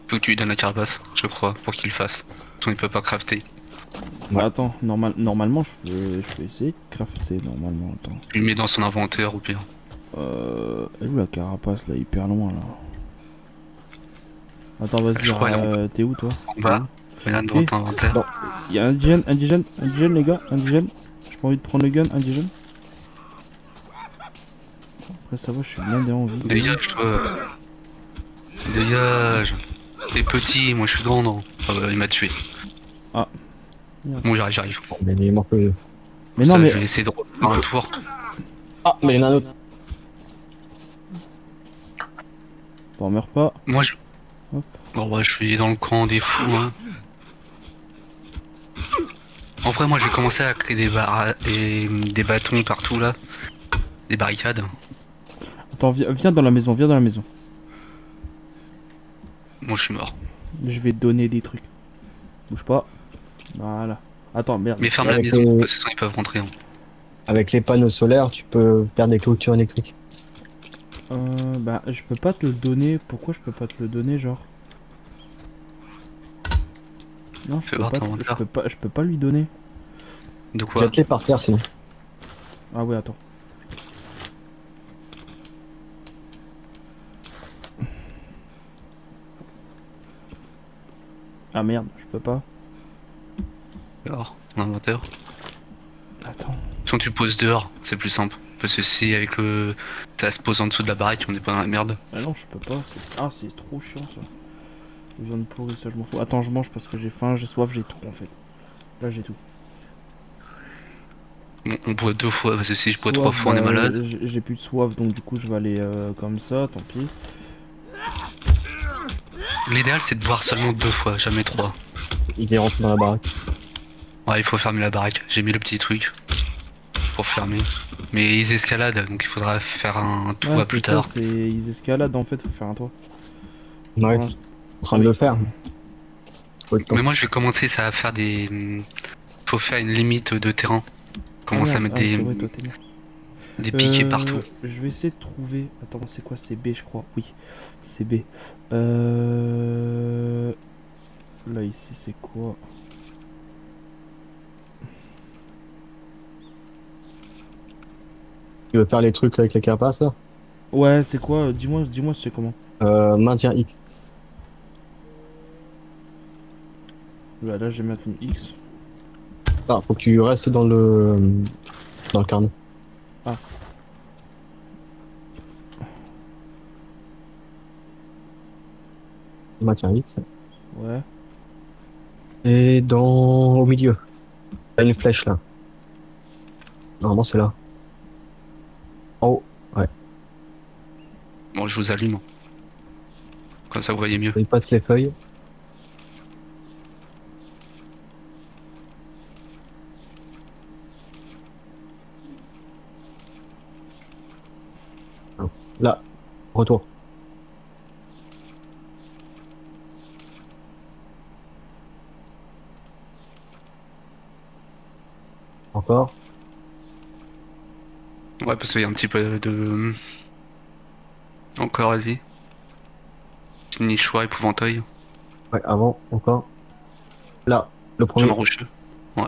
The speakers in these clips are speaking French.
Faut que tu lui donnes la carapace, je crois, pour qu'il le fasse. Sinon il peut pas crafter. Bah Ouais. attends, normalement je peux essayer de crafter normalement, attends. Tu le mets dans son inventaire ou pire. Elle est où la carapace là, hyper loin là. Attends vas-y, Je crois elle est t'es où toi? en T'es bas. où? Regarde dans Eh, ton inventaire. Bon, y'a indigène les gars, indigène. J'ai pas envie de prendre le gun, indigène. Après ça va, je suis bien en vie. T'es où? Dégage toi. Dégage. T'es petit, moi je suis grand non. Ah bah, il m'a tué. Ah, merde. Bon j'arrive. bon, mais il est mort que. Mais Pour non ça mais... je vais essayer de refaire un tour. Ah, mais il y en a un autre. T'en meurs pas. Moi je. Hop. Bon bah je suis dans le camp des fous hein. En vrai moi j'ai commencé à créer des bâtons partout là. Des barricades. Attends, viens dans la maison, viens dans la maison. Moi je suis mort. Je vais te donner des trucs. Bouge pas. Voilà. Attends, merde. Mais ferme la Avec maison, les, parce que sinon ils peuvent rentrer. Hein. avec les panneaux solaires, tu peux faire des clôtures électriques. Bah, je peux pas te le donner. Pourquoi je peux pas te le donner, genre? Non, Fais voir ton inventaire. je peux pas lui donner. De quoi? Jette-les par terre sinon. Ah ouais, attends. Ah merde, je peux pas. Dehors, ton inventaire. Attends. Sinon tu poses dehors, c'est plus simple. Parce que si avec le. Ça se pose en dessous de la baraque, on est pas dans la merde. Ah non, je peux pas. Ah, c'est trop chiant ça. Viande pourrie, ça je m'en fous. Attends, je mange parce que j'ai faim, j'ai soif, j'ai tout en fait. Là, j'ai tout. Bon, on boit deux fois, parce que si je bois trois Soif, fois, on est bah, malade. j'ai plus de soif, donc du coup, je vais aller comme ça, tant pis. L'idéal c'est de boire seulement deux fois, jamais trois. Il est rentré dans la baraque. Ouais, il faut fermer la baraque. J'ai mis le petit truc pour fermer. Mais ils escaladent, donc il faudra faire un Ouais, toit c'est plus ça, tard. ils escaladent en fait, faut faire un toit. Ouais, Pour c'est l'instant- en train de le faire. Faut le temps. Mais moi je vais commencer ça à faire des. Faut faire une limite de terrain. Ah Commencer à merde, mettre ah c'est vrai, toi t'es mort. des piquets partout. Je vais essayer de trouver. Attends, c'est quoi? C'est B, je crois. Oui, c'est B. Là, ici, c'est quoi? Tu veux faire les trucs avec les carapaces là? Ouais, c'est quoi? Dis-moi, c'est comment? Maintien X. Là, je vais mettre une X. Ah, faut que tu restes dans le carnet. Ah, Maintien X. ouais. Et au milieu. T'as une flèche là. Normalement c'est là. En haut. Ouais. Bon, je vous allume. Comme ça vous voyez mieux. Il passe les feuilles. Là. Retour. Encore. Ouais, parce qu'il y a un petit peu de. Encore, vas-y. Nichois, épouvantail. Ouais, avant. Encore. Là. Le Chemin premier. rocheux. Ouais.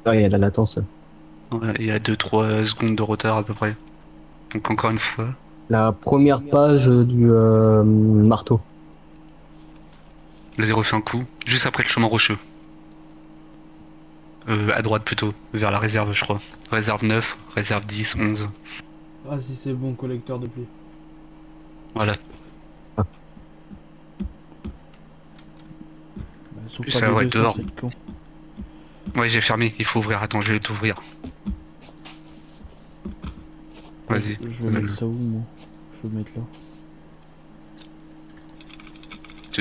Ah, il y a de la latence. Ouais, il y a 2-3 secondes de retard à peu près. Donc encore une fois. La première page du marteau. Vas-y, refais un coup. Juste après le chemin rocheux. À droite plutôt. Vers la réserve, je crois. Réserve 9, réserve 10, 11. Ah, si c'est bon, collecteur de pluie. Voilà. Ah, Bah, sauf Plus pas ça les va deux, être ça dehors. c'est con. Ouais, j'ai fermé. Il faut ouvrir. Attends, je vais t'ouvrir. Attends, Vas-y. je vais mettre ça où, moi? Je vais le mettre là.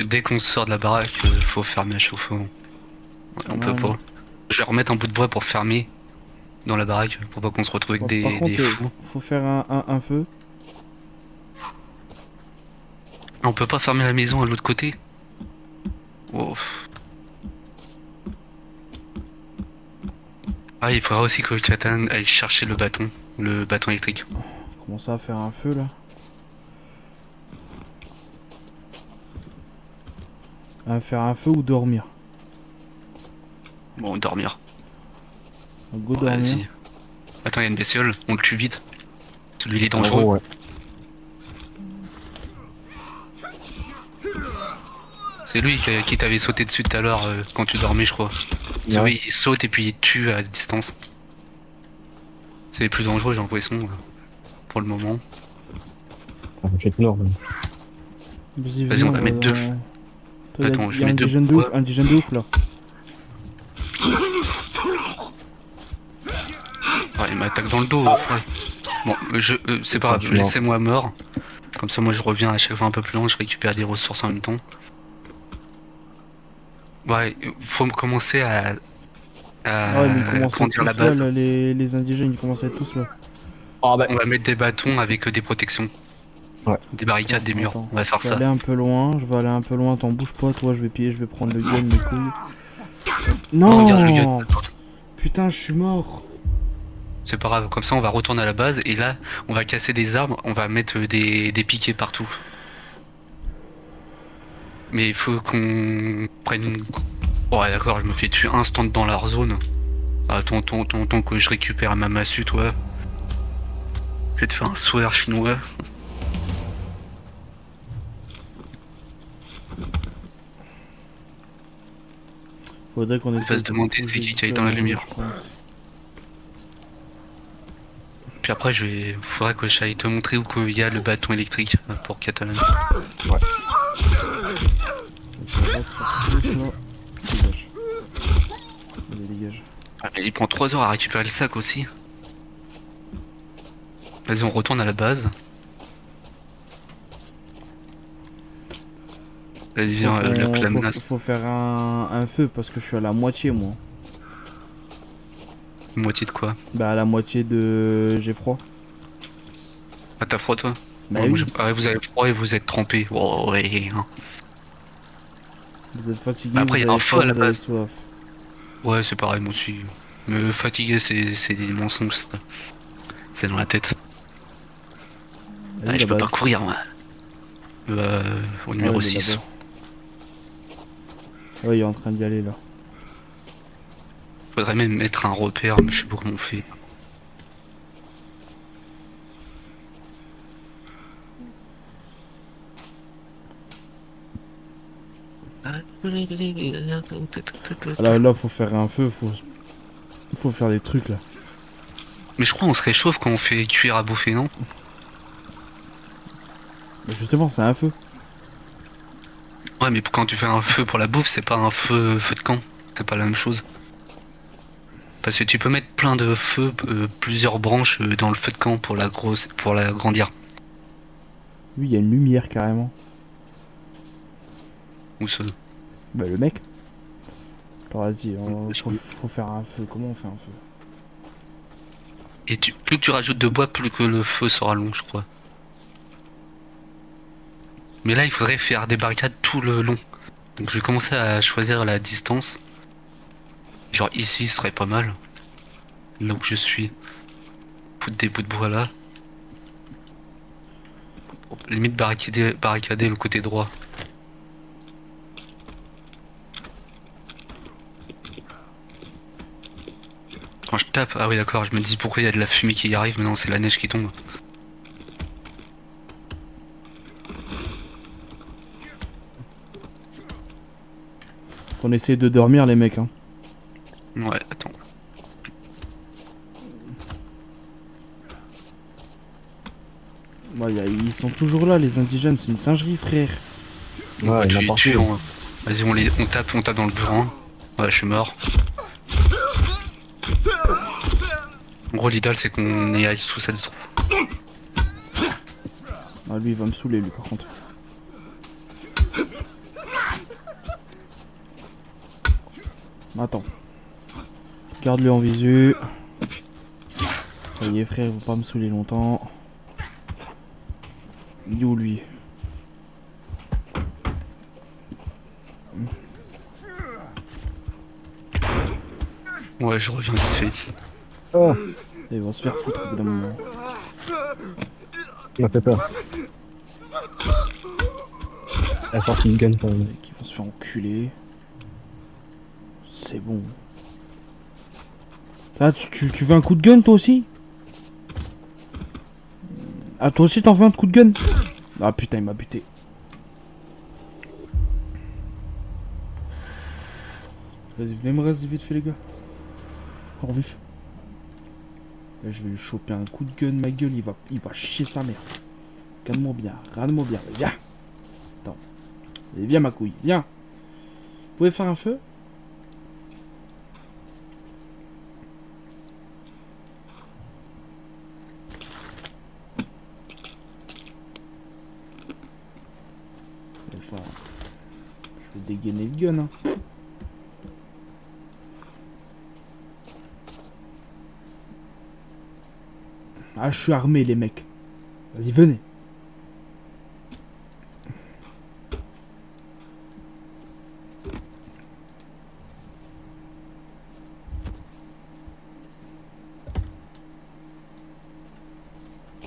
Dès qu'on sort de la baraque, faut fermer à chaque fois. Ouais, on peut Voilà. pas. Je vais remettre un bout de bois pour fermer dans la baraque pour pas qu'on se retrouve avec Bon, par des contre, fous. faut faire un feu. On peut pas fermer la maison à l'autre côté. Oh. Ah, il faudra aussi que Chatan aille chercher le bâton électrique. Comment ça à faire un feu là? À faire un feu ou dormir? Bon, dormir. Go Ouais, dormir. vas-y. Attends, il y a une bestiole, on le tue vite. Celui il est En dangereux. gros, ouais. C'est lui qui t'avait sauté dessus tout à l'heure quand tu dormais, je crois. C'est Ouais. oui, il saute et puis il te tue à distance. C'est les plus dangereux, j'ai l'impression, pour le moment. Ça fait énorme. Vas-y, Vas-y, viens, on va mettre deux dans- Toi, Attends, je y a mets un deux indigène de bois. ouf, un indigène de ouf là. Ouais, il m'attaque dans le dos. Ah. Ouais. Bon, c'est pas Putain, grave, je suis mort. laissez-moi mort. Comme ça, moi je reviens à chaque fois un peu plus loin, je récupère des ressources en même temps. Ouais, faut me commencer Ah ouais, mais ils commencent à être grandir la tous là, base. là, les indigènes, ils commencent à être tous là. Ah bah, On va mettre des bâtons avec des protections. Ouais. Des barricades, des murs. Attends, On va faire je vais ça. aller un peu loin, je vais aller un peu loin, t'en bouge pas, toi, je vais piller, je vais prendre le gun, mes couilles. Non, Oh, regarde le gun. Putain, je suis mort. C'est pas grave, comme ça on va retourner à la base et là on va casser des arbres, on va mettre des piquets partout. Mais il faut qu'on prenne une... Ouais d'accord, je me fais tuer instant dans leur zone. Attends que je récupère ma massue toi. Je vais te faire un sourire chinois. Faudrait qu'on essaie va se demander c'est qui a éteint la lumière. je pense. Puis après faudrait que j'aille te montrer où il y a le bâton électrique pour Catalan. Ok, on va faire ce truc, là. Dégage. Allez, dégage. Ah, mais il prend 3 heures à récupérer le sac aussi. Vas-y on retourne à la base. Vas-y viens, la menace. Faut faire un feu parce que je suis à la moitié moi. Moitié de quoi? Bah à la moitié de... J'ai froid. Ah t'as froid toi? Bah Ouais, oui. ah, vous avez froid et vous êtes trempé. Oh, ouais, hein. Vous êtes fatigué, Bah, après, vous il y a un avez feu faim, à la vous avez base. soif. Ouais, c'est pareil, moi aussi. Me fatiguer, c'est des mensonges, ça. C'est dans la tête. Vas-y, Ah, je la peux pas base. courir, moi. Au numéro Ouais, il est 6. là-bas. Ouais, il est en train d'y aller là. Faudrait même mettre un repère, mais je sais pas comment on fait. Là, faut faire un feu, faut faire des trucs là. Mais je crois qu'on se réchauffe quand on fait cuire à bouffer, non? Bah, justement, c'est un feu. Ouais, mais quand tu fais un feu pour la bouffe, c'est pas un feu de camp. C'est pas la même chose. Parce que tu peux mettre plein de feux, plusieurs branches dans le feu de camp pour pour l'agrandir. Lui, il y a une lumière carrément. Ou ça. Bah, le mec. Alors, vas-y, Je faut faire un feu. Comment on fait un feu? Et plus que tu rajoutes de bois, plus que le feu sera long, je crois. Mais là, il faudrait faire des barricades tout le long. Donc je vais commencer à choisir la distance. Genre ici, ce serait pas mal. Là où je suis. Foutre des bouts de bois là. Limite barricader le côté droit. Quand je tape, ah oui d'accord, je me dis pourquoi il y a de la fumée qui y arrive, mais non, c'est la neige qui tombe. On essaie de dormir, les mecs. Hein. Ouais, attends. Ouais, ils sont toujours là, les indigènes. C'est une singerie, frère. ouais, il y en a partout. Vas-y, on tape dans le burin. Ouais, je suis mort. En gros, l'idéal, c'est qu'on y aille sous cette zone. Ah, lui, il va me saouler, lui, par contre. Attends. Garde-le en visu. Ça y est, frère, il va pas me saouler longtemps. Il est où, lui? Ouais, je reviens vite fait. Oh, Ils vont se faire foutre au bout d'un moment. il m'a fait peur. La sortie de gun quand même. Ils vont On se fait enculer. C'est bon. Ah, tu veux un coup de gun toi aussi? Ah, toi aussi t'en veux un coup de gun? Ah putain, il m'a buté. Vas-y, venez me rester vite fait, les gars. En vif. Là, je vais lui choper un coup de gun, ma gueule, il va chier sa mère. Regarde-moi bien, regarde-moi bien. Viens. Attends. Allez, viens, ma couille, viens. Vous pouvez faire un feu? Enfin, je vais dégainer le gun, hein. Ah, je suis armé, les mecs. Vas-y, venez.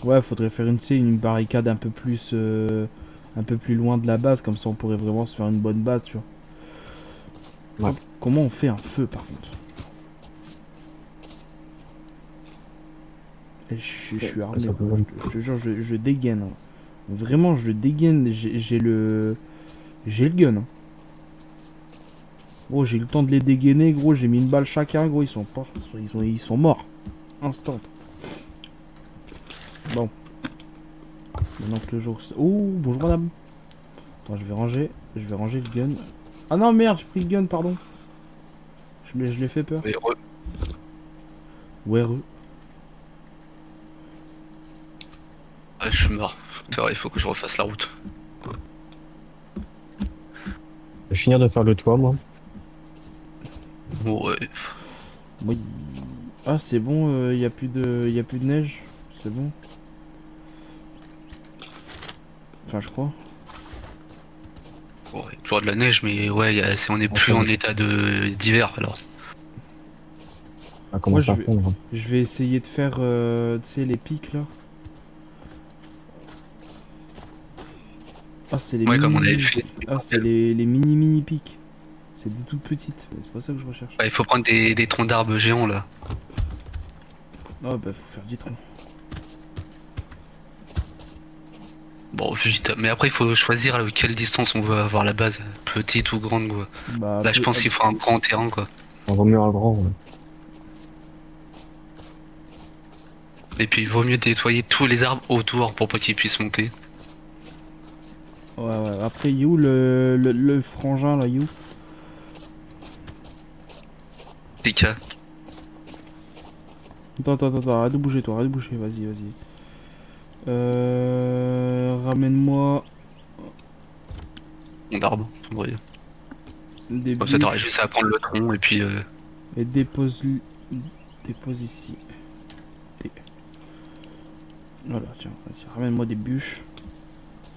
Ouais, faudrait faire tu sais, une barricade un peu plus loin de la base, comme ça on pourrait vraiment se faire une bonne base, tu vois. Ouais. Comment on fait un feu, par contre? Et je suis armé, ça gros. peut- Je te jure, je dégaine, hein. Vraiment, je dégaine. J'ai le gun, hein. Gros, j'ai eu le temps de les dégainer, gros. J'ai mis une balle chacun, gros. Ils sont pas... ils sont morts. Instant. Bon. Maintenant que le jour... Oh, bonjour madame. Attends, je vais ranger le gun. Ah non, merde, j'ai pris le gun, pardon. Je l'ai fait peur. Et Ouais, ouais, je suis mort. C'est vrai, il faut que je refasse la route. Je vais finir de faire le toit, moi. Ouais. Oui. Ah, c'est bon, y a plus de neige. C'est bon. Enfin, je crois. Ouais, toujours de la neige, mais ouais, on est plus Enfin, en état d'hiver alors. Ça commence Moi, à fondre. je vais essayer de faire, tu sais, les pics, là. Ah, c'est les Ouais, comme on mini... avait fait. Ah, c'est les mini pics. C'est des toutes petites. C'est pas ça que je recherche. Ouais, il faut prendre des troncs d'arbres géants là. Ah, bah, faut faire du tronc. Bon, vite. Mais après, il faut choisir quelle distance on veut avoir la base, petite ou grande quoi. Bah, Là, je pense qu'il faut un grand terrain quoi. On vaut mieux un grand. Ouais. Et puis, il vaut mieux nettoyer tous les arbres autour pour pas qu'ils puissent monter. ouais. Après, you, le frangin, là, you. TK. Attends, arrête de bouger, toi, arrête de bouger, vas-y. Ramène-moi Mon arbre. Ouais. des Comme ça, t'auras bûches juste à prendre le tronc et puis. et dépose ici. Des- Voilà, tiens, vas-y, ramène-moi des bûches.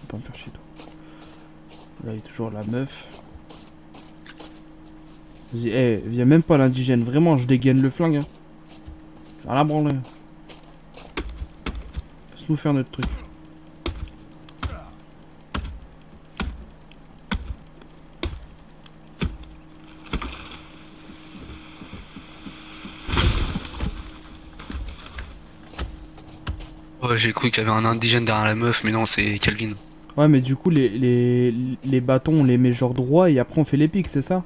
Faut pas me faire chier, toi. Là, il y a toujours la meuf. Vas-y, viens même pas l'indigène, vraiment, je dégaine le flingue, hein. J'ai rien à branler. Laisse-nous faire notre truc. Ouais, j'ai cru qu'il y avait un indigène derrière la meuf, mais non, c'est Calvin. Ouais, mais du coup, les bâtons, on les met genre droit et après on fait les pics, c'est ça?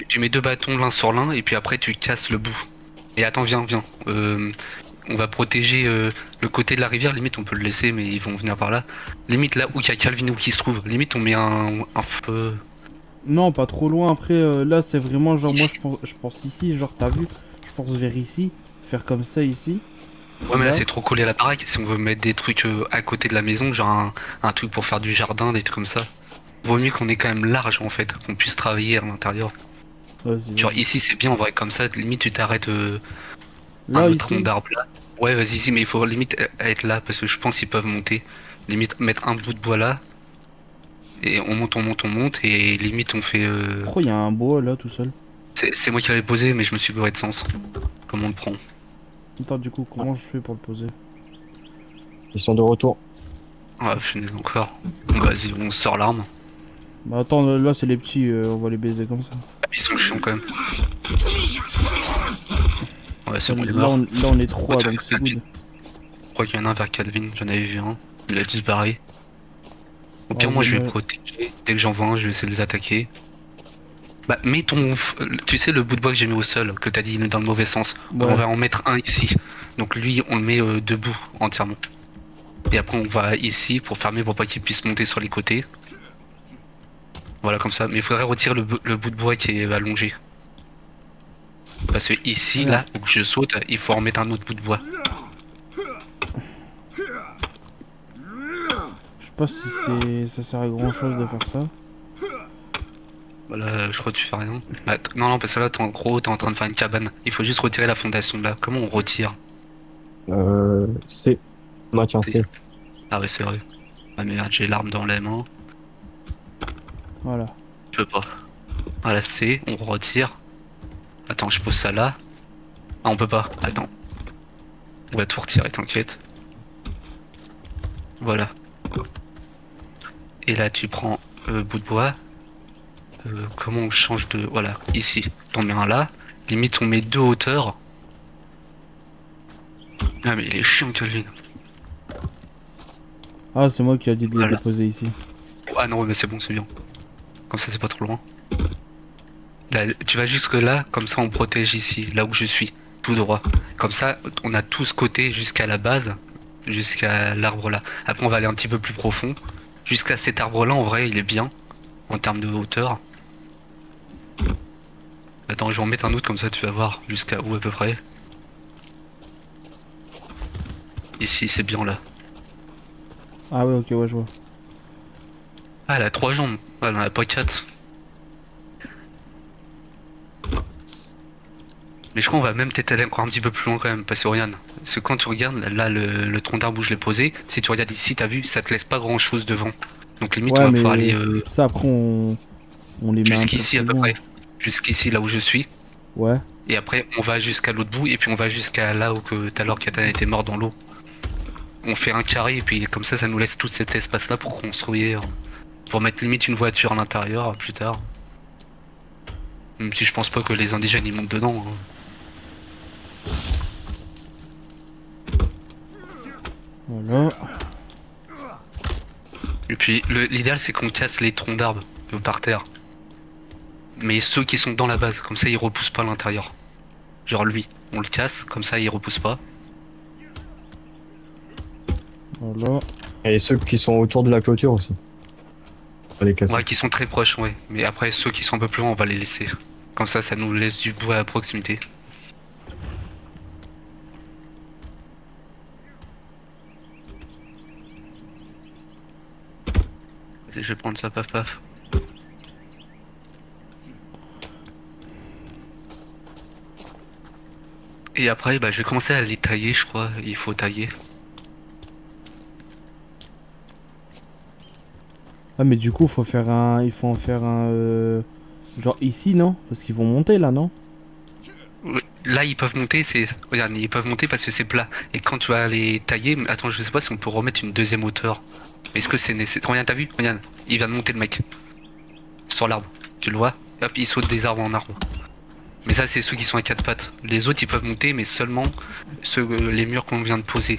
Tu mets deux bâtons l'un sur l'un et puis après tu casses le bout. Et attends, viens. On va protéger le côté de la rivière, limite on peut le laisser, mais ils vont venir par là. Limite là où il y a Calvino qui se trouve, limite on met un feu. Non, pas trop loin. Après, là, c'est vraiment genre, moi, Ici. je pense ici, genre, t'as vu? Je pense vers ici. Faire comme ça ici. Ouais, mais là Là. c'est trop collé à la baraque. Si on veut mettre des trucs à côté de la maison, genre un truc pour faire du jardin, des trucs comme ça. Vaut mieux qu'on ait quand même large en fait, qu'on puisse travailler à l'intérieur. Genre Vas-y. ici c'est bien, en vrai, comme ça, limite tu t'arrêtes un Là, autre tronc ici. d'arbre là. Ouais, vas-y, si, mais il faut limite être là parce que je pense qu'ils peuvent monter. Limite mettre un bout de bois là. Et on monte, et limite on fait. Oh, il y a un bois là, tout seul. C'est moi qui l'avais posé, mais je me suis gouré de sens. Comment on le prend? Attends, du coup, comment je fais pour le poser? Ils sont de retour. Ah, finir encore. Bon, vas-y, on sort l'arme. Bah attends, là c'est les petits, on va les baiser comme ça. Ils sont chiants quand même. Ouais, c'est bon, il est Là mort. on est 3 Oh, donc c'est good. Je crois qu'il y en a un vers Calvin, j'en avais vu un. Il a disparu. Au pire, Ouais, moi je vais dommage. protéger. Dès que j'en vois un, je vais essayer de les attaquer. Bah, mets ton. Tu sais, le bout de bois que j'ai mis au sol, que t'as dit dans le mauvais sens. Ouais. On va en mettre un ici. Donc lui, on le met debout entièrement. Et après, on va ici pour fermer pour pas qu'il puisse monter sur les côtés. Voilà, comme ça. Mais il faudrait retirer le bout de bois qui est allongé. Parce que ici, Voilà. là, où je saute, il faut en mettre un autre bout de bois. Je sais pas si ça sert à grand chose de faire ça. Voilà, je crois que tu fais rien. Bah, non, non, parce que là, en gros, t'es en train de faire une cabane. Il faut juste retirer la fondation de là. Comment on retire? C. Maintien C. Ah ouais, c'est vrai. Ah merde, j'ai l'arme dans les mains. Voilà. Je peux pas. Voilà, C, on retire. Attends, je pose ça là. Ah, on peut pas. Attends. On va tout retirer, t'inquiète. Voilà. Et là, tu prends bout de bois. Comment on change de... Voilà, ici. T'en mets un là. Limite, on met deux hauteurs. Ah, mais il est chiant, Kelvin. Ah, c'est moi qui a dit de les Voilà. déposer ici. Ah non, mais c'est bon, c'est bien. Comme ça, c'est pas trop loin. Là, tu vas jusque là, comme ça, on protège ici, là où je suis. Tout droit. Comme ça, on a tout ce côté jusqu'à la base. Jusqu'à l'arbre là. Après, on va aller un petit peu plus profond. Jusqu'à cet arbre là, en vrai, il est bien. En termes de hauteur. Attends, je vais en mettre un autre comme ça, tu vas voir jusqu'à où à peu près. Ici, c'est bien là. Ah ouais, ok, ouais, je vois. Ah, elle a 3 jambes. Ah, elle en a pas 4. Mais je crois qu'on va même peut-être aller encore un petit peu plus loin quand même. Parce que regarde, parce que quand tu regardes, là, le tronc d'arbre où je l'ai posé, si tu regardes ici, t'as vu, ça te laisse pas grand chose devant. Donc limite, on Ouais, va pouvoir aller mais ça après on les met un peu jusqu'ici plus à peu loin. près. Jusqu'ici, là où je suis. Ouais. Et après, on va jusqu'à l'autre bout. Et puis on va jusqu'à là où que tout à l'heure Katana était mort dans l'eau. On fait un carré et puis comme ça nous laisse tout cet espace-là pour construire. Pour mettre limite une voiture à l'intérieur plus tard. Même si je pense pas que les indigènes y montent dedans. Hein. Voilà. Et puis l'idéal c'est qu'on casse les troncs d'arbres par terre. Mais ceux qui sont dans la base, comme ça ils repoussent pas à l'intérieur. Genre lui, on le casse, comme ça il repousse pas. Voilà. Et ceux qui sont autour de la clôture aussi. On va les casser. Ouais, qui sont très proches, ouais. Mais après ceux qui sont un peu plus loin, on va les laisser. Comme ça nous laisse du bois à proximité. Vas-y, je vais prendre ça, paf paf. Et après, bah, je vais commencer à les tailler, je crois. Il faut tailler. Ah, mais du coup, il faut en faire un. Genre ici, non? Parce qu'ils vont monter là, non? Là, ils peuvent monter, regarde, ils peuvent monter parce que c'est plat. Et quand tu vas les tailler, attends, je sais pas si on peut remettre une deuxième hauteur. Est-ce que c'est nécessaire? Regarde, t'as vu? Regarde, il vient de monter le mec. Sur l'arbre. Tu le vois? Hop, il saute des arbres en arbre. Mais ça, c'est ceux qui sont à quatre pattes. Les autres, ils peuvent monter, mais seulement les murs qu'on vient de poser.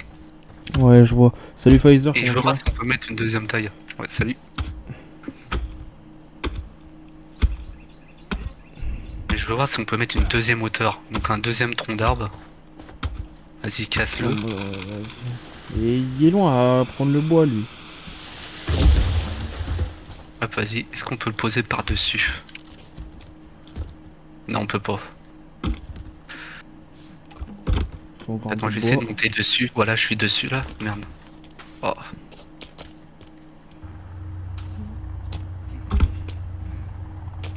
Ouais, je vois. Salut Pfizer, Et je comment veux tu vas? voir si on peut mettre une deuxième taille. Ouais, salut. Et je veux voir si on peut mettre une deuxième hauteur. Donc un deuxième tronc d'arbre. Vas-y, casse-le. Bon, bah, vas-y. Et il est loin à prendre le bois, lui. Hop, vas-y. Est-ce qu'on peut le poser par-dessus? Non, on peut pas. Faut encore Attends, du je vais essayer bois. de monter dessus. Voilà, je suis dessus là. Merde. Oh.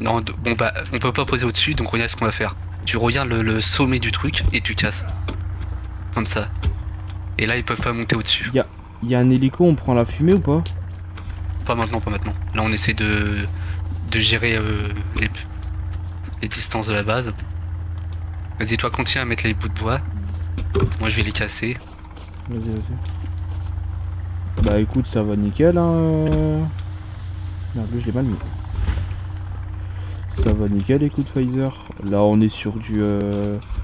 Non, bon bah, on peut pas poser au-dessus, donc regarde ce qu'on va faire. Tu regardes le sommet du truc et tu casses. Comme ça. Et là, ils peuvent pas monter au-dessus. Il y a un hélico, on prend la fumée ou pas? Pas maintenant, pas maintenant. Là, on essaie de gérer les distances de la base. Vas-y, toi, continue à mettre les bouts de bois. Moi, je vais les casser. Vas-y, vas-y. Bah écoute, ça va nickel, hein. Merde, lui, je l'ai mal mis. Ça va nickel, écoute Pfizer. Là, on est sur du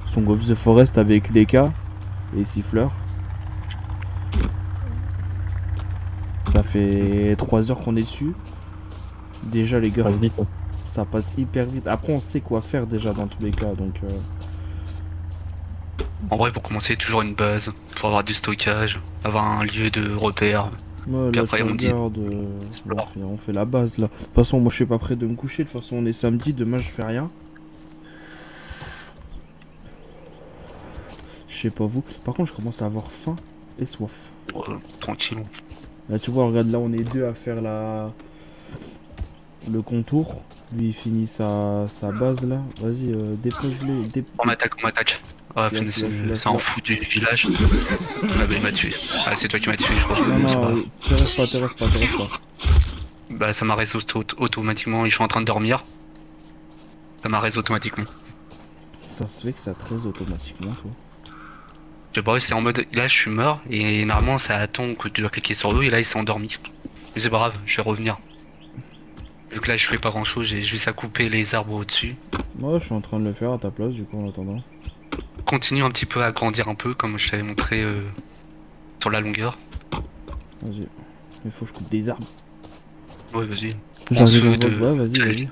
Song of the Forest avec DK et Siffleur. Ça fait 3 heures qu'on est dessus. Déjà, les gars, Passe vite. Hein. ça passe hyper vite. Après, on sait quoi faire déjà dans tous les cas, donc... En vrai, pour commencer, toujours une base, pour avoir du stockage, avoir un lieu de repère. Ouais, Puis là, après, tu on dit regardes, explore. on fait la base, là. De toute façon, moi, je suis pas prêt de me coucher. De toute façon, on est samedi. Demain, je fais rien. Je sais pas vous. Par contre, je commence à avoir faim et soif. Tranquille. Là, tu vois, regarde, là, on est deux à faire le contour. Lui, il finit sa base, là. Vas-y, dépose-le. On m'attaque. Ah, putain, c'est un fou du village. Ah, bah, il m'a tué. Ah, c'est toi qui m'as tué, je crois. Non, C'est non, pas grave. te reste pas. Bah, ça m'a raise automatiquement. Je suis en train de dormir. Ça m'a raise automatiquement. Ça se fait que ça te raise automatiquement, toi. Je sais pas, c'est en mode. Là, je suis mort. Et normalement, ça attend que tu dois cliquer sur l'eau. Et là, il s'est endormi. Mais c'est pas grave, je vais revenir. Vu que là, je fais pas grand chose. J'ai juste à couper les arbres au-dessus. Moi, je suis en train de le faire à ta place, du coup, en attendant. Continue un petit peu à grandir un peu, comme je t'avais montré sur la longueur. Vas-y. Il faut que je coupe des arbres. Ouais, vas-y. J'arrive en Ceux de... mode, ouais, vas-y.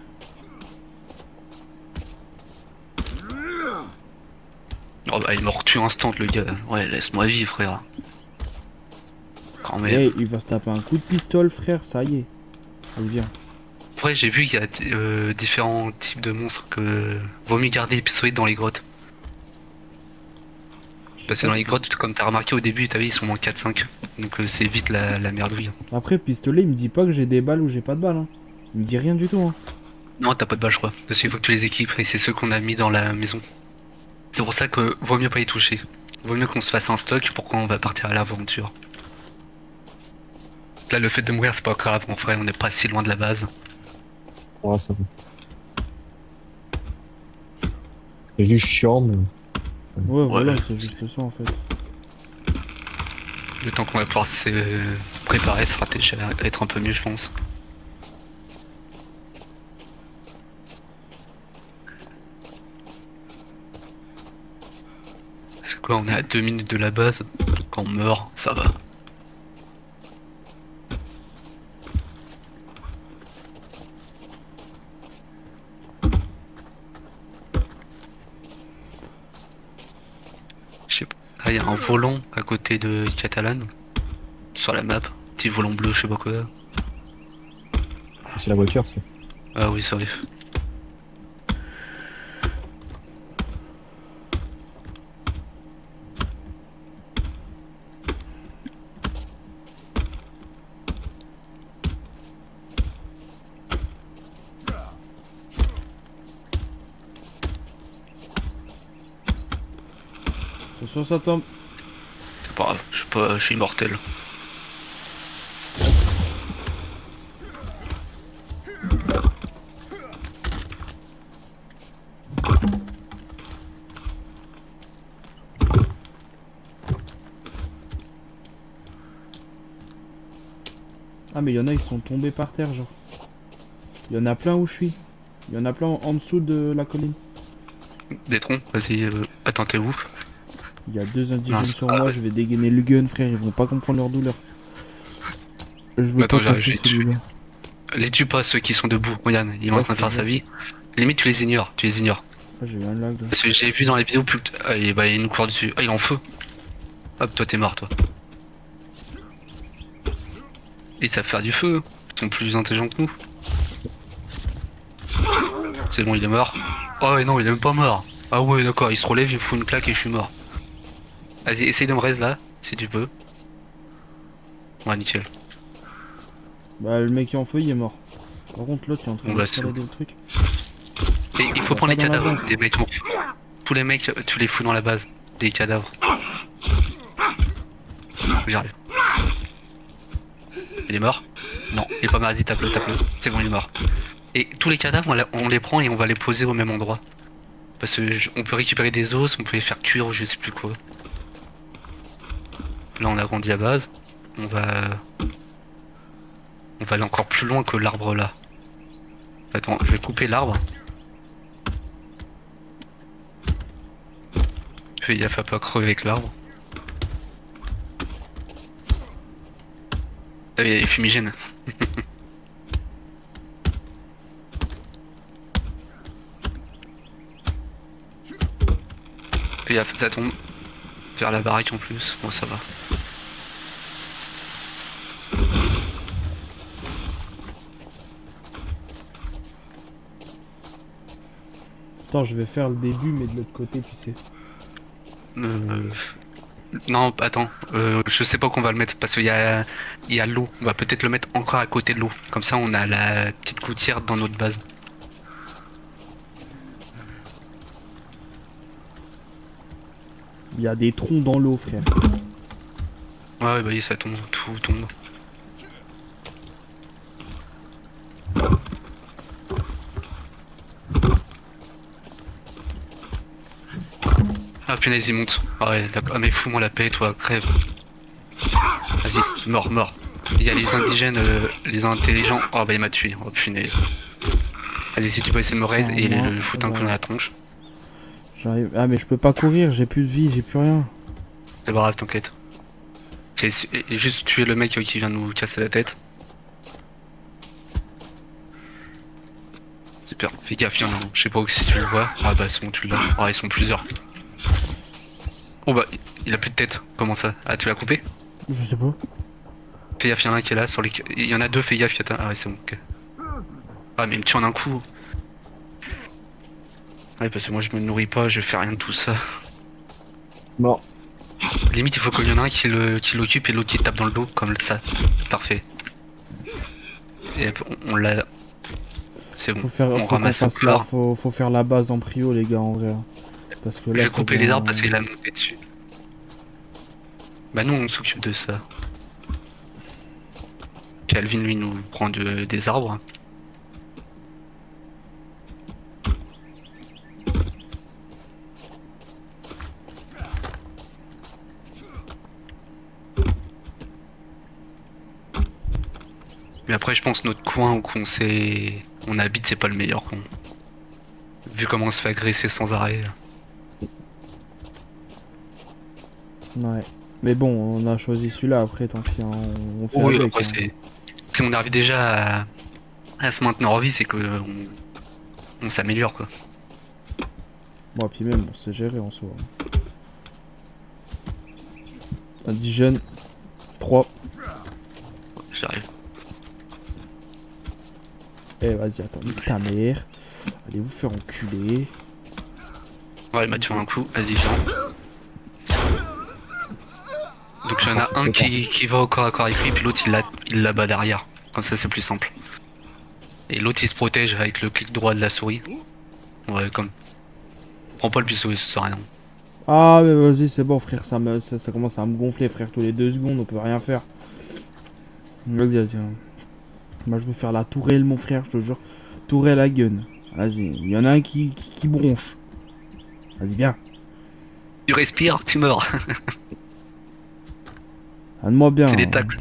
Oh bah il m'a retué instant le gars. Ouais, laisse-moi vivre frère. Quand même. Hey, il va se taper un coup de pistolet, frère, ça y est. Allez, viens. Après j'ai vu qu'il y a différents types de monstres que vaut mieux garder les pistolets dans les grottes. Parce que dans les grottes, comme t'as remarqué au début, t'as vu, ils sont moins 4-5. Donc c'est vite la merdouille. Après, pistolet, il me dit pas que j'ai des balles ou j'ai pas de balles. Hein. Il me dit rien du tout. Hein. Non, t'as pas de balles, je crois. Parce qu'il faut que tu les équipes et c'est ceux qu'on a mis dans la maison. C'est pour ça que vaut mieux pas y toucher. Vaut mieux qu'on se fasse un stock pour quand on va partir à l'aventure. Là, le fait de mourir, c'est pas grave, en vrai, on n'est pas si loin de la base. Ouais, ça va. C'est juste chiant, mais. Ouais, voilà, Ouais. c'est juste ça en fait. Le temps qu'on va pouvoir se préparer, ce sera déjà être un peu mieux, je pense. C'est quoi, on est à 2 minutes de la base. Quand on meurt, ça va. Je sais pas. Ah, il y a un volant à côté de Catalan. Sur la map. Petit volant bleu, je sais pas quoi. C'est la voiture, ça. Ah oui, ça arrive. Attention, ça tombe. C'est pas grave, je suis immortel. Ah, mais il y en a, ils sont tombés par terre, genre. Il y en a plein où je suis. Il y en a plein en dessous de la colline. Des troncs, vas-y, attends, t'es où? Il y a 2 indigènes Non, sur ah moi, ouais. je vais dégainer le gun, frère, ils vont pas comprendre leur douleur. Je veux Attends, pas j'arrive, passer je les tue. celui-là. Les tue pas, ceux qui sont debout. Regarde, il est en Ouais, train de je faire te sa jure. vie. Limite, tu les ignores, tu les ignores. Ah, j'ai eu un lag là. Parce que j'ai vu dans les vidéos, plus ah, et bah, il nous court dessus. Ah, il est en feu. Hop, toi, t'es mort, toi. Ils savent faire du feu. Ils sont plus intelligents que nous. C'est bon, il est mort. Oh, et non, il est même pas mort. Ah ouais, d'accord, il se relève, il me fout une claque et je suis mort. Vas-y, essaye de me raise là, si tu peux. Ouais, nickel. Bah, le mec qui est en feu, il est mort. Par contre, l'autre qui est en train Bon, de bah, escalader le truc. Et il faut Va prendre pas les dans la cadavres base. des mecs morts. Tous les mecs, tu les fous dans la base. Des cadavres. J'arrive. Il est mort? Non, il est pas mort, vas-y, tape-le, tape-le. C'est bon, il est mort. Et tous les cadavres, on les prend et on va les poser au même endroit. Parce que on peut récupérer des os, on peut les faire cuire ou je sais plus quoi. Là, on a agrandi la base. On va... On va aller encore plus loin que l'arbre là. Attends, je vais couper l'arbre. Fais gaffe à pas crever avec l'arbre. Ah, il y a les fumigènes. Fais gaffe, ça tombe vers la baraque en plus. Bon, ça va. Attends, je vais faire le début, mais de l'autre côté, tu sais. Euh... Non, attends. Je sais pas qu'on va le mettre parce il y a l'eau. On va peut-être le mettre encore à côté de l'eau. Comme ça, on a la petite gouttière dans notre base. Il y a des troncs dans l'eau, frère. Ouais, bah oui, ça tombe, tout tombe. Ah punaise, il monte. Ah ouais, d'accord. Ah mais fous-moi la paix, toi, crève. Vas-y, mort, mort. Il y a les indigènes, les intelligents. Oh bah il m'a tué. Oh punaise. Vas-y, si tu peux essayer de me raise Oh, et moi, le foutre un coup dans la tronche. J'arrive. Ah, mais je peux pas courir, j'ai plus de vie, j'ai plus rien. C'est pas grave, t'inquiète. C'est juste tuer le mec qui vient nous casser la tête. Super, fais gaffe, il y en a un. Je sais pas si tu le vois. Ah bah c'est bon, tu l'as. Ah, ils sont plusieurs. Oh bah, il a plus de tête. Comment ça? Ah, tu l'as coupé? Je sais pas. Fais gaffe, il y en a un qui est là sur les. Il y en a deux, fais gaffe, Ah ouais, c'est bon, ok. Ah, mais il me tue en un coup. Ouais, parce que moi je me nourris pas, je fais rien de tout ça. Mort. Limite, il faut qu'il y en ait un qui l'occupe et l'autre qui tape dans le dos, comme ça. Parfait. Et hop, on l'a. C'est bon. Faut On qu'on ramasse fasse là, encore. faut faire la base en prio, les gars, en vrai. Parce que là, Je vais ça couper les devient- arbres parce qu'il a monté dessus. Bah, nous, on s'occupe de ça. Puis Alvin, lui, nous prend des arbres. Mais après, je pense notre coin où on habite, c'est pas le meilleur coin. Vu comment on se fait agresser sans arrêt. Ouais. Mais bon, on a choisi celui-là, après, tant pis, hein, on fait Oui, avec. après, Hein. si on arrive déjà à se maintenir en vie, c'est que on s'améliore, quoi. Bon, puis même, on sait gérer en soi. Indigène, 3. J'arrive. Eh, vas-y, attends, nique ta mère. Allez vous faire enculer. Ouais, il m'a tué un coup. Vas-y, viens. Donc, il y en a un qui va au corps à corps avec lui, puis l'autre, il l'abat derrière. Comme ça, c'est plus simple. Et l'autre, il se protège avec le clic droit de la souris. Ouais, comme. Prends pas le pistolet, ça sert à rien. Ah, mais vas-y, c'est bon, frère, ça commence à me gonfler, frère. Tous les 2 secondes, on peut rien faire. Vas-y, vas-y. Hein. Moi, je veux faire la tourelle, mon frère, je te jure. Tourelle à gun. Vas-y, il y en a un qui bronche. Vas-y, viens. Tu respires, tu meurs. Donne-moi bien. C'est des hein. taxes.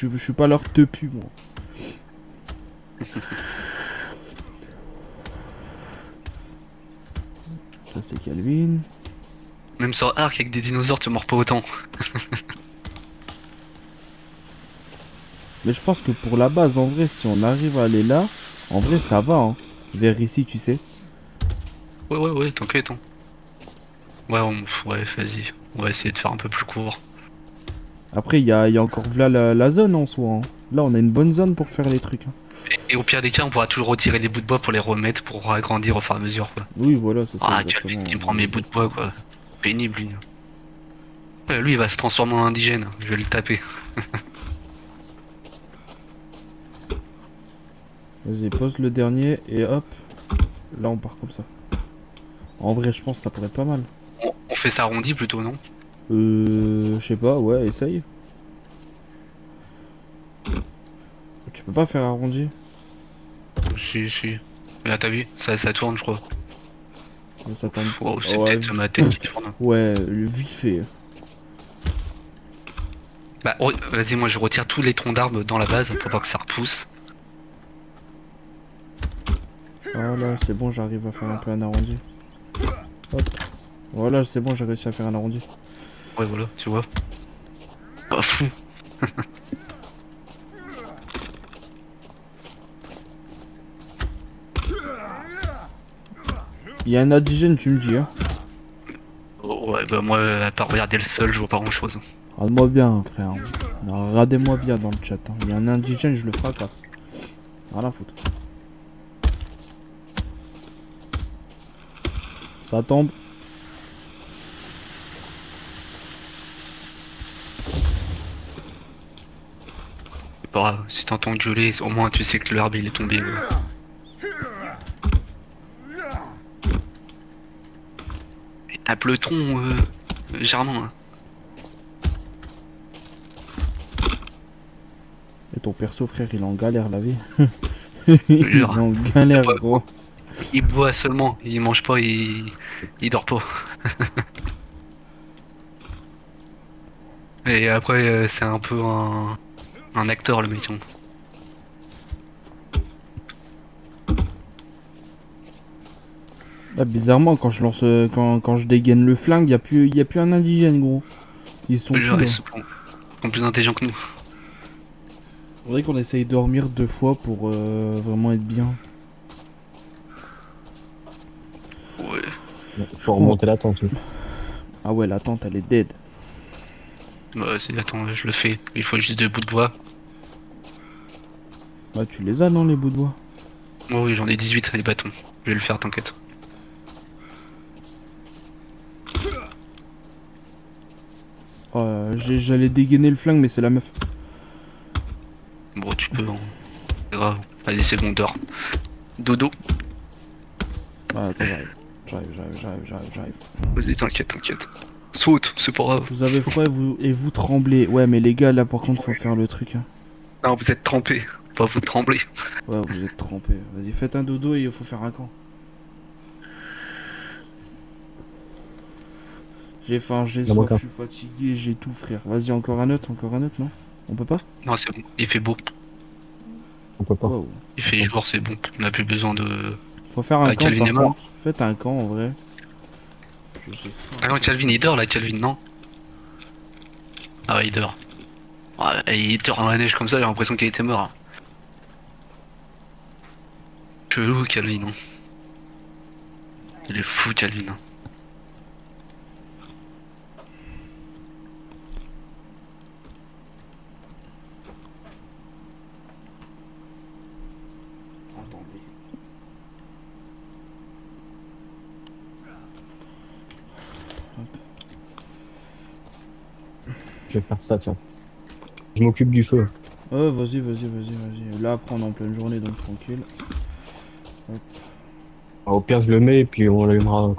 Je suis pas leur tepu, moi. Ça, c'est Calvin. Même sur Ark, avec des dinosaures, tu mords pas autant. Mais je pense que pour la base, en vrai, si on arrive à aller là, en vrai, ça va, hein. Vers ici, tu sais. Ouais, t'inquiète. Hein. Ouais, vas-y. On va essayer de faire un peu plus court. Après, il y a encore la zone en soi. Hein. Là, on a une bonne zone pour faire les trucs. Hein. Et au pire des cas, on pourra toujours retirer les bouts de bois pour les remettre, pour agrandir au fur et à mesure, quoi. Oui, voilà, c'est ça. Ah, Exactement. qui me prend mes bouts de bois, quoi. Pénible, lui. Ouais, lui, il va se transformer en indigène. Je vais le taper. Vas-y, pose le dernier et hop. Là, on part comme ça. En vrai, je pense que ça pourrait être pas mal. On fait ça arrondi plutôt, non? Je sais pas, ouais, essaye. Tu peux pas faire arrondi. Si. Là, t'as vu? Ça tourne, je crois. Ça tourne. Wow, c'est Ouais, peut-être ma tête qui tourne. ouais, le vite fait. Bah, vas-y, moi je retire tous les troncs d'arbres dans la base pour pas que ça repousse. Voilà, c'est bon, j'arrive à faire un peu un arrondi. Hop. Voilà, c'est bon, j'ai réussi à faire un arrondi. Ouais, voilà, tu vois. Pas fou. Il y a un indigène, tu me dis, hein. Oh, ouais, bah moi, à part regarder le sol, je vois pas grand-chose. Rade-moi bien, frère. Radez-moi bien dans le chat. Hein. Il y a un indigène, je le fracasse. Rien à foutre. Ça tombe. C'est pas grave, si t'entends gueuler, au moins tu sais que l'herbe il est tombé. Ouais. Et tape le tronc, Germain. Et ton perso, frère, il est en galère, la vie. Il est Jure. en galère, gros. Il boit seulement, il mange pas, il dort pas. Et après, c'est un peu un acteur le mec. Hein. Là, bizarrement, quand je lance, quand je dégaine le flingue, y a plus un indigène, gros. Ils sont plus Jure, là. ils sont plus intelligents que nous. Faudrait qu'on essaye de dormir 2 fois pour vraiment être bien. Ouais. Faut remonter la tente. Oui. Ah ouais, la tente, elle est dead. Bah, attends, je le fais. Il faut juste 2 bouts de bois. Bah, tu les as, non, les bouts de bois? Oh oui, j'en ai 18, les bâtons. Je vais le faire, t'inquiète. J'allais dégainer le flingue, mais c'est la meuf. Bon, tu peux, hein. C'est grave. Allez, c'est bon, dors. Dodo. Ah, attends, j'arrive. Vas-y, t'inquiète, t'inquiète. Saute, c'est pas grave. Vous avez froid et vous tremblez. Ouais, mais les gars, là, par contre, faut faire le truc. Hein. Non, vous êtes trempés. Pas vous tremblez. Ouais, vous êtes trempés. Vas-y, faites un dodo et il faut faire un camp. J'ai faim, j'ai Non, moi, soif, je suis fatigué, j'ai tout, frère. Vas-y, encore un autre, non? On peut pas? Non, c'est bon. Il fait beau. on peut pas. Wow. Il fait jour, c'est bon. On n'a plus besoin de. Faut faire un Ah, camp, Calvin par est mort. contre. Faites un camp, en vrai. J'ai faim. Ah non, Calvin il dort là, Calvin, non? Ah ouais, il dort. Ah, et il dort dans la neige comme ça, j'ai l'impression qu'il était mort. Chelou, Calvin. Hein. Il est fou, Calvin. Hein. Attendez. Je vais faire ça, tiens. Je m'occupe du feu. Vas-y. Là, après, on est en pleine journée, donc tranquille. Au pire, je le mets et puis on l'allumera.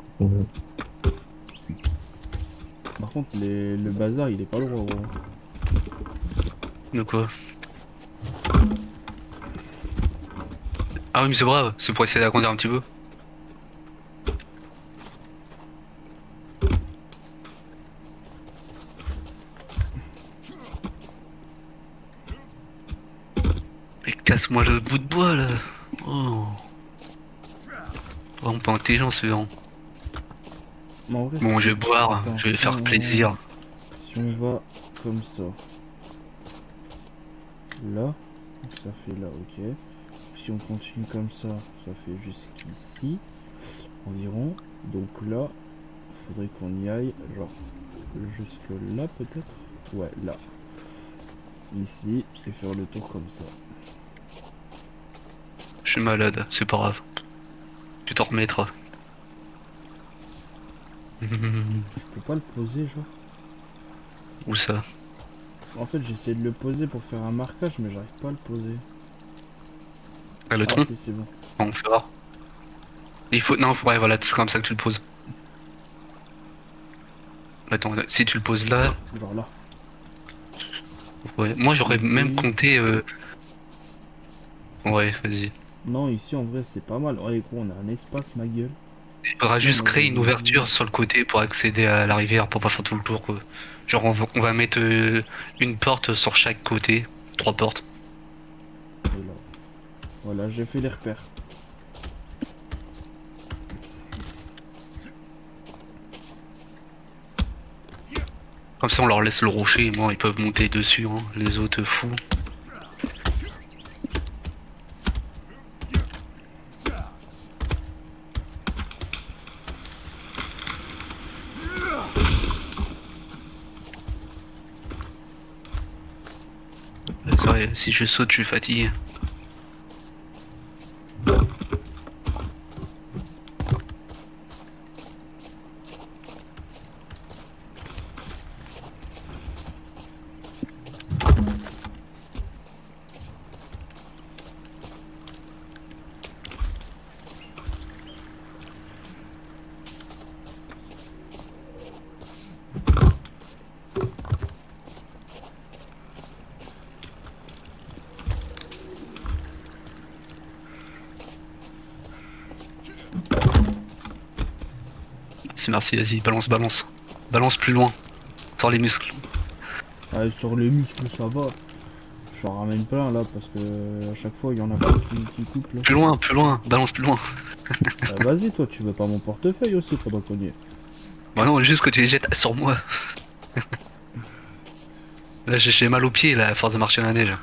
Par contre, le bazar, il est pas droit, gros. De quoi? Ah oui, mais c'est grave, c'est pour essayer d'agrandir un petit peu. Mais casse-moi le bout de bois là. Oh. Vraiment pas intelligent ce géant. Mais en vrai, Bon, je vais boire, attends, je vais si faire on- plaisir. Si on va comme ça. Là. Ça fait là, ok. Si on continue comme ça, ça fait jusqu'ici. Environ. Donc là, faudrait qu'on y aille. Genre, jusque là peut-être. Ouais, là. Ici. Et faire le tour comme ça. Je suis malade, c'est pas grave. Tu t'en remettras. Je peux pas le poser, genre. Où ça? En fait, j'ai essayé de le poser pour faire un marquage, mais j'arrive pas à le poser. Ah, le Ah, tronc? si, c'est bon. On fait voir. Il faut. Non, ouais, voilà, c'est comme ça que tu le poses. Attends, si tu le poses là. Genre là. Ouais. Moi j'aurais Ici. même compté. Ouais, vas-y. Non, ici en vrai, c'est pas mal. Ouais, gros, on a un espace, ma gueule. Il faudra juste créer une ouverture sur le côté pour accéder à la rivière, pour pas faire tout le tour, quoi. Genre, on va mettre une porte sur chaque côté, 3 portes. Voilà, voilà, j'ai fait les repères. Comme ça, on leur laisse le rocher, et moi, ils peuvent monter dessus, hein, les autres fous. C'est vrai, si je saute, je suis fatigué. C'est merci, vas-y, balance, balance. Balance plus loin. Sors les muscles. Ouais, sur les muscles, ça va. J'en ramène plein là parce que à chaque fois il y en a pas qui coupent là. Plus loin, balance plus loin. Vas-y, toi, tu veux pas mon portefeuille aussi pendant qu'on y est. Bah non, juste que tu les jettes sur moi. Là, j'ai mal aux pieds, là, à force de marcher dans la neige.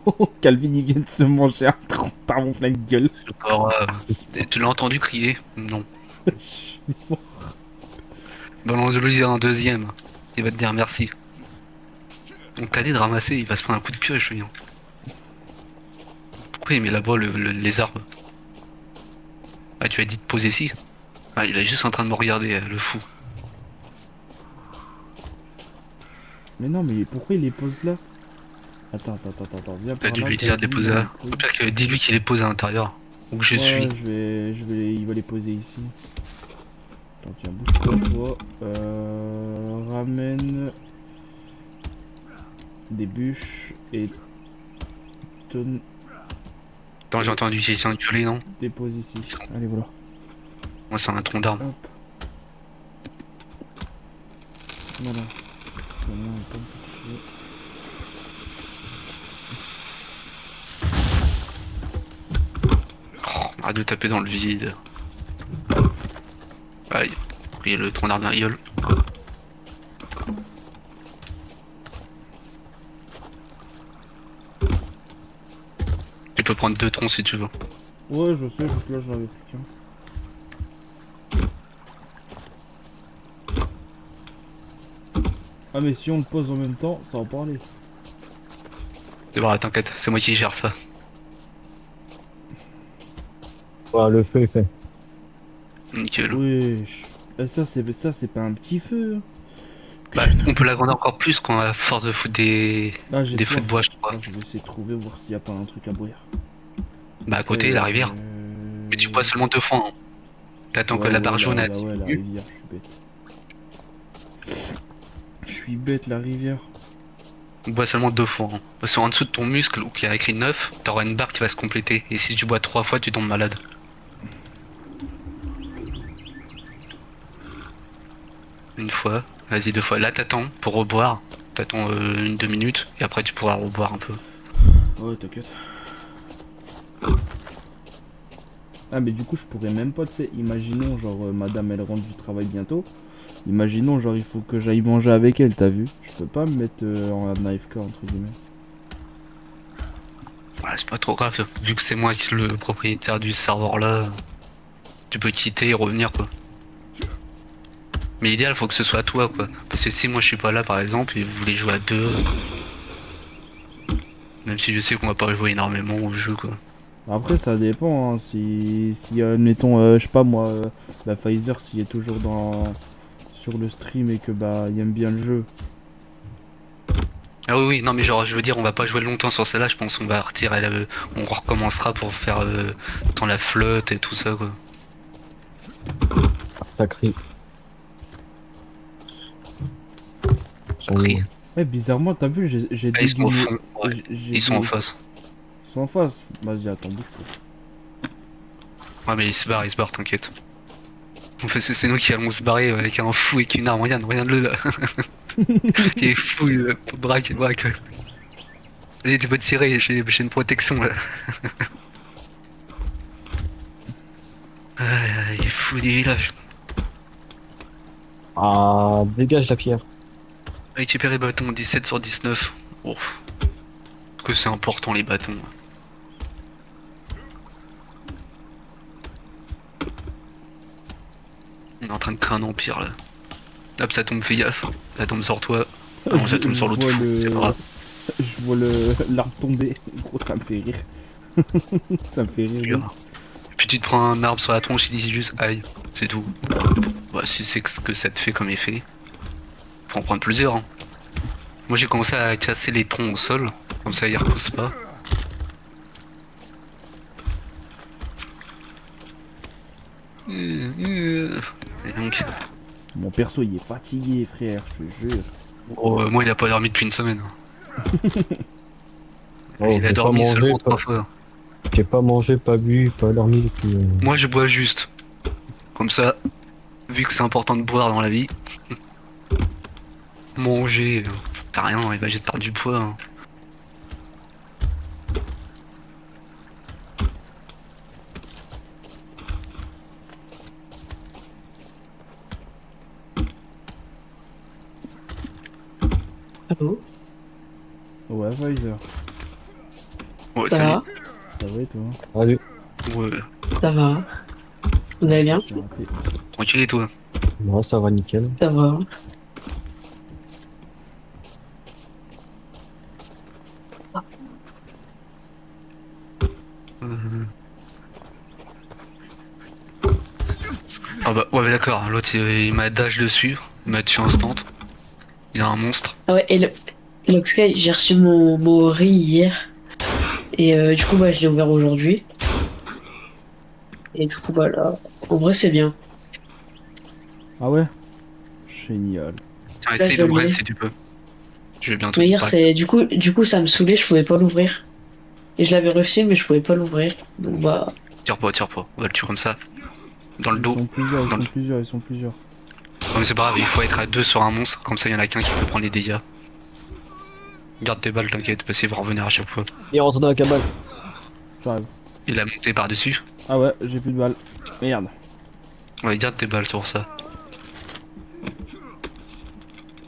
Oh, Calvin, il vient de se manger un trou par mon plein de gueule. Alors, tu l'as entendu crier? Non. Balance-le un deuxième. Il va te dire merci. Donc t'as dit de ramasser, il va se prendre un coup de pioche, lui. Pourquoi il met là-bas les arbres? Ah, tu as dit de poser ici? Ah, il est juste en train de me regarder, le fou. Mais non, mais pourquoi il les pose là? Attends, viens T'as par dû là. lui dire de les Calvin, poser là. il y a un Au pire, dis-lui qu'il les pose à l'intérieur. Où je truc. suis. Ouais, il va les poser ici. Attends, tiens, bouge-toi, toi. Ramène des bûches et donne, Attends, j'ai entendu quelqu'un gueuler, non? dépose ici. Allez, voilà. Moi, c'est un tronc d'arbre. Hop. Voilà. Celle-là, on peut me faire chier. Oh, arrête de taper dans le vide. Aïe. Il y a le tronc d'arbre dans la gueule. Tu peux prendre 2 troncs si tu veux. Ouais, je sais, juste là, j'en avais plus qu'un. Ah, mais si on le pose en même temps, ça va parler. C'est vrai, t'inquiète, c'est moi qui gère ça. Voilà, le feu est fait. Nickel. Wesh. Ça, c'est pas un petit feu. Bah, on peut l'agrandir encore plus quand à force de foutre des Ah, j'ai feux de soif. bois, je crois. Ah, je vais essayer de trouver, voir s'il y a pas un truc à bouillir. Bah, à côté, la rivière. Mais tu bois seulement 2 fois, hein. T'attends que la barre jaune a ouais, la diminué. rivière, je suis bête. Je suis bête, la rivière. Tu bois seulement 2 fois, hein. Parce qu'en dessous de ton muscle, où il y a écrit 9, t'auras une barre qui va se compléter. Et si tu bois 3 fois, tu tombes malade. Une fois, vas-y 2 fois. Là, t'attends pour reboire. T'attends 1-2 minutes, et après tu pourras reboire un peu. Ouais, t'inquiète. Ah, mais du coup, je pourrais même pas, tu sais, imaginons, genre, madame, elle rentre du travail bientôt. Imaginons, genre, il faut que j'aille manger avec elle, t'as vu? Je peux pas me mettre en AFK, entre guillemets. Ouais, c'est pas trop grave, vu que c'est moi qui le propriétaire du serveur là. Tu peux quitter et revenir, quoi. Mais l'idéal, faut que ce soit toi, quoi. Parce que si moi je suis pas là, par exemple, et vous voulez jouer à 2, même si je sais qu'on va pas jouer énormément au jeu, quoi. Après, ça dépend, hein, si admettons, je sais pas moi, la Pfizer, s'il est toujours sur le stream et que, bah, il aime bien le jeu. Ah oui, oui, non, mais genre, je veux dire, on va pas jouer longtemps sur celle-là, je pense qu'on va retirer, on recommencera pour faire dans la flotte et tout ça, quoi. Ça crie. Ça crie. Ouais, bizarrement, t'as vu, j'ai Ah, ils sont au dégainé- fond, ouais. j'ai Ils sont en dé- face. Ils sont en face. Vas-y, attends, bouge pas. Ouais, mais il se barre, t'inquiète. En fait, c'est nous qui allons se barrer avec un fou et une arme. Regarde le là. Il est fou, braque, braque. Allez, tu peux tirer, j'ai une protection là. Il est fou du village. Ah, dégage la pierre. Récupérer bâton 17 sur 19. Oh. Parce que c'est important les bâtons. On est en train de créer un empire là. Hop, ça tombe, fais gaffe. Ça tombe sur toi. Ah non, ça tombe sur l'autre vois fou. C'est pas grave. Je vois l'arbre tomber. Gros, ça me fait rire. Ça me fait rire. Dur. Et puis tu te prends un arbre sur la tronche, il dit juste aïe. C'est tout. Bah, si c'est ce que ça te fait comme effet. Faut en prendre plusieurs. Hein. Moi j'ai commencé à casser les troncs au sol. Comme ça ils repoussent pas. Et donc, Mon perso, il est fatigué, frère, je te jure. moi il a pas dormi depuis une semaine. Oh, Il a j'ai pas dormi mangé, seulement pas, 3 fois. j'ai pas mangé, pas bu, pas dormi depuis. Moi je bois juste. Comme ça, vu que c'est important de boire dans la vie. Manger, t'as rien, il va juste perdre du poids. Hein. Allô? Ouais, Pfizer. Ouais, Ça salut. va? Ça va et toi? Allez, Ouais, Ça va? Vous allez bien? J'ai raté. tranquille et toi. moi ça va nickel. Ça va. Euh. Ah bah ouais d'accord, l'autre il m'a dash dessus, il m'a tué instant. Il a un monstre. Ah ouais, et le Sky, j'ai reçu mon riz hier. Et du coup, bah, je l'ai ouvert aujourd'hui. Et du coup, bah là, en vrai, c'est bien. Ah ouais? Génial. Tiens, Là, essaye je d'ouvrir l'ai. si tu peux. Je vais bientôt Mais hier, disparaître. c'est du coup, ça me saoulait, je pouvais pas l'ouvrir. Et je l'avais reçu, mais je pouvais pas l'ouvrir. Donc bah, Tire pas, on va le tuer comme ça. Dans le Ils dos. sont plusieurs, ils Dans sont le... plusieurs, ils sont plusieurs. Non mais c'est pas grave, il faut être à deux sur un monstre, comme ça il y en a qu'un qui peut prendre les dégâts. Garde tes balles, t'inquiète, parce qu'il va revenir à chaque fois. Il rentre dans la cabane. J'arrive. Il a monté par-dessus. Ah ouais, j'ai plus de balles. Merde. Ouais, garde tes balles, c'est pour ça.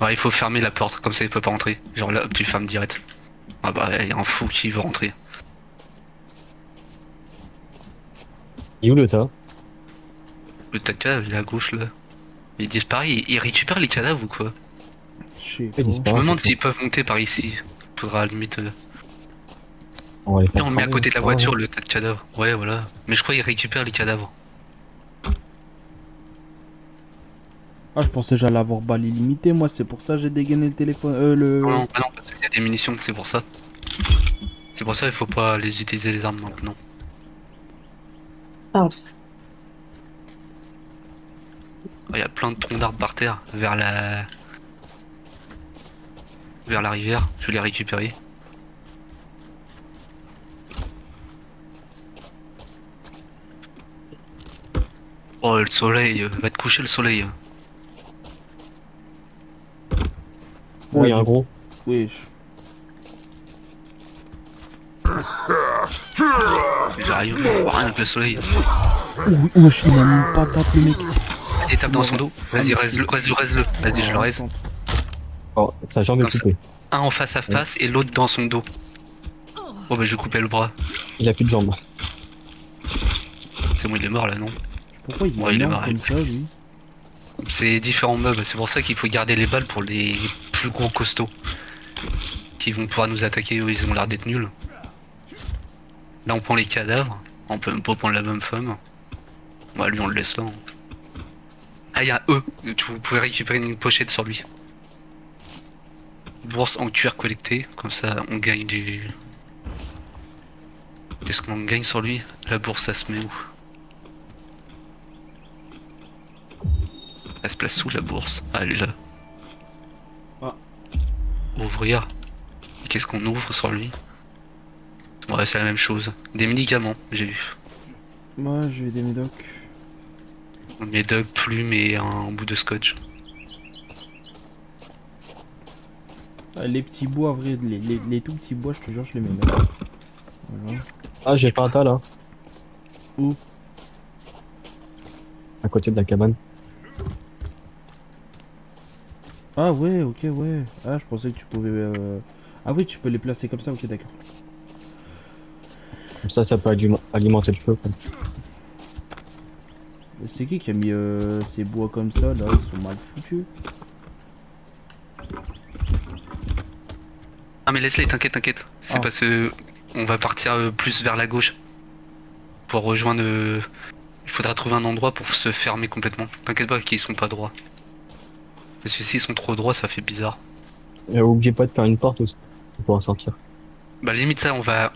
Ouais, il faut fermer la porte, comme ça il peut pas rentrer. Genre là, hop, tu fermes direct. Ah bah, il y a un fou qui veut rentrer. Il est où le tas? Le tas de cadavres, il est à gauche là. Il disparaît, il récupère les cadavres ou quoi? Je sais Il pas. disparaît. Je me Ah, demande c'est s'ils peuvent monter par ici. Faudra à la limite. On va les Et faire on le met à cramer, côté de la c'est pas grave. voiture le tas de cadavres. Ouais, voilà. Mais je crois qu'il récupère les cadavres. Ah, je pensais que j'allais avoir balle illimitée, moi, c'est pour ça que j'ai dégainé le téléphone. Non, non, ah non, parce qu'il y a des munitions, c'est pour ça. C'est pour ça il faut pas les utiliser les armes maintenant. ah, Il y a plein de troncs d'arbres par terre vers la rivière. Je vais les récupérer. Oh le soleil, va te coucher le soleil. Oh, il y a un gros. Wesh. J'arrive, rien avec le soleil. Wesh, il m'a mis une patate, le mec. Vas-y, tape dans son dos. Vas-y, reste-le. Vas-y, je le reste. Oh, sa jambe est Comme ça. coupée. Un en face à face et l'autre dans son dos. Oh bah je vais couper le bras. Il a plus de jambes. C'est bon, il est mort là, non? Pourquoi il Ouais, il est m'énerve marré. comme ça, lui? C'est différents mobs, c'est pour ça qu'il faut garder les balles pour les plus gros costauds. Qui vont pouvoir nous attaquer, eux ils ont l'air d'être nuls. Là on prend les cadavres, on peut même pas prendre la même femme. Ouais, lui on le laisse là. Hein. Ah, il y a eux, vous pouvez récupérer une pochette sur lui. Bourse en cuir collectée, comme ça on gagne du... Qu'est-ce qu'on gagne sur lui? La bourse ça se met où? Elle se place sous la bourse. Ah, elle est là. Ah. Ouvrir. Et qu'est-ce qu'on ouvre sur lui? Ouais, c'est la même chose. Des médicaments, j'ai vu. Moi, je vais des médocs. Un médoc, plume et un bout de scotch. Ah, les petits bois, vrai, les tout petits bois, je te jure, je les mets là. Voilà. Ah, j'ai pas un tas là, Où? à côté de la cabane. Ah ouais, ok, ouais. Ah, je pensais que tu pouvais... Ah oui, tu peux les placer comme ça, ok, d'accord. Comme ça peut alimenter le feu, quoi. C'est qui a mis ces bois comme ça, là? Ils sont mal foutus. Ah mais laisse-les, t'inquiète, t'inquiète. C'est Ah. parce que on va partir plus vers la gauche. Pour rejoindre... Il faudra trouver un endroit pour se fermer complètement. T'inquiète pas qu'ils sont pas droits. Parce que s'ils sont trop droits, ça fait bizarre. Et oubliez pas de faire une porte aussi, pour pouvoir sortir. Bah limite ça, on va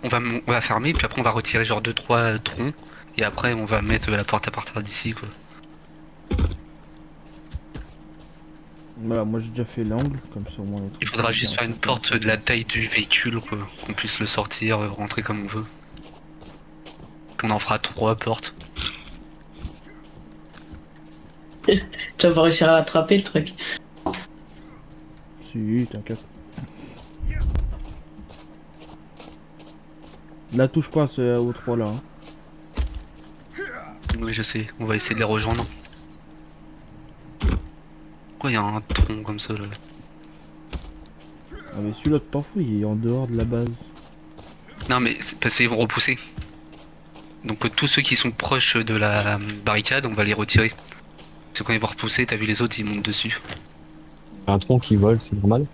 fermer, puis après on va retirer genre deux trois troncs. Et après on va mettre la porte à partir d'ici quoi. Voilà, moi j'ai déjà fait l'angle, comme ça au moins... les trucs Il faudra sont juste bien faire une sortis, porte ça de la passe. taille du véhicule quoi. Qu'on puisse le sortir, rentrer comme on veut. On en fera trois portes. Tu vas pas réussir à l'attraper le truc. Si, t'inquiète. La touche pas aux trois là. Hein. Oui je sais, on va essayer de les rejoindre. Pourquoi il y a un tronc comme ça là? Ah mais celui-là, tu t'en fous, il est en dehors de la base. Non mais c'est parce qu'ils vont repousser. Donc tous ceux qui sont proches de la barricade, on va les retirer. Parce que quand ils vont repousser, t'as vu les autres, ils montent dessus. Un tronc qui vole, c'est normal.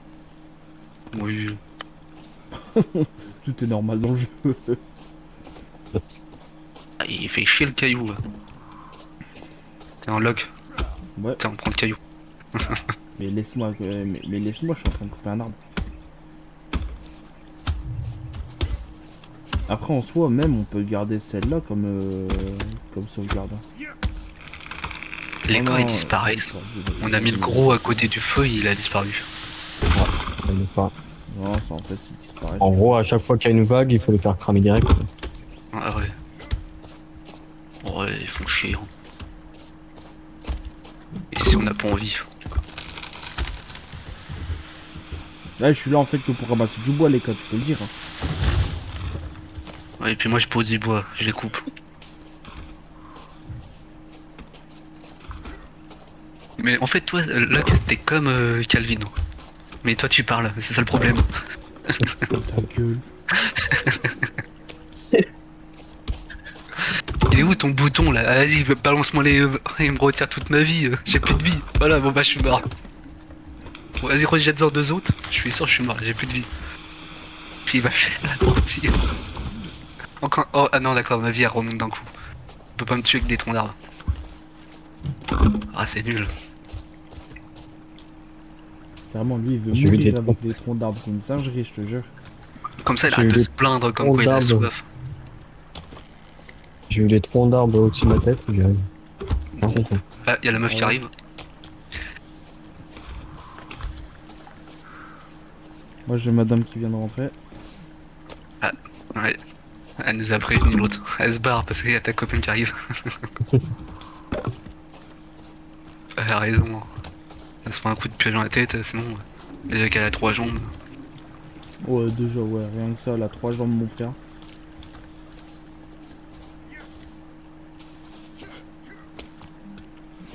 Oui. Tout est normal dans le jeu. Ah, il fait chier le caillou là. T'es en log, Ouais, tiens on prend le caillou. mais laisse-moi, mais laisse-moi, je suis en train de couper un arbre. Après en soi, même on peut garder celle-là comme sauvegarde. Hein. Les Oh corps non, ils disparaissent. On a mis le il- gros à côté du feu, il a disparu. Ça ne pas. Non, ça en fait, il disparaît. En gros, à chaque fois qu'il y a une vague, il faut les faire cramer direct. Ah ouais. Ouais, ils font chier. Hein. Et si on n'a pas envie. Là, je suis là en fait que pour ramasser du bois, les gars, tu peux le dire. Hein. Ouais, et puis moi je pose du bois, je les coupe. Mais en fait toi, là t'es comme Calvino. Mais toi tu parles, c'est ça le problème. Ta gueule. Il est où ton bouton là? Ah, vas-y, balance-moi les... Il me retire toute ma vie, j'ai plus de vie. Voilà, bon bah je suis mort. Bon, vas-y, rejette-en deux autres. Je suis sûr, je suis mort, j'ai plus de vie. Puis il va faire la partie. Encore... Oh, ah non, d'accord, ma vie elle remonte d'un coup. On peut pas me tuer avec des troncs d'arbres. Ah, c'est nul. Clairement, lui, il veut J'ai vu mourir des avec des troncs d'arbres. C'est une singerie, je te jure. Comme ça, il J'ai arrête eu de des se plaindre comme troncs quoi il a d'arbres. soif. J'ai eu les troncs d'arbres au-dessus de ma tête, j'ai rien compris. Là, il y a la meuf qui Ouais. arrive. Moi, j'ai madame qui vient de rentrer. Ouais. Elle nous a prévenu l'autre. Elle se barre parce qu'il y a ta copine qui arrive. Elle a raison. Elle se prend un coup de pied dans la tête, sinon. Déjà qu'elle a trois jambes. Ouais, déjà, ouais, rien que ça, elle a 3 jambes, mon frère.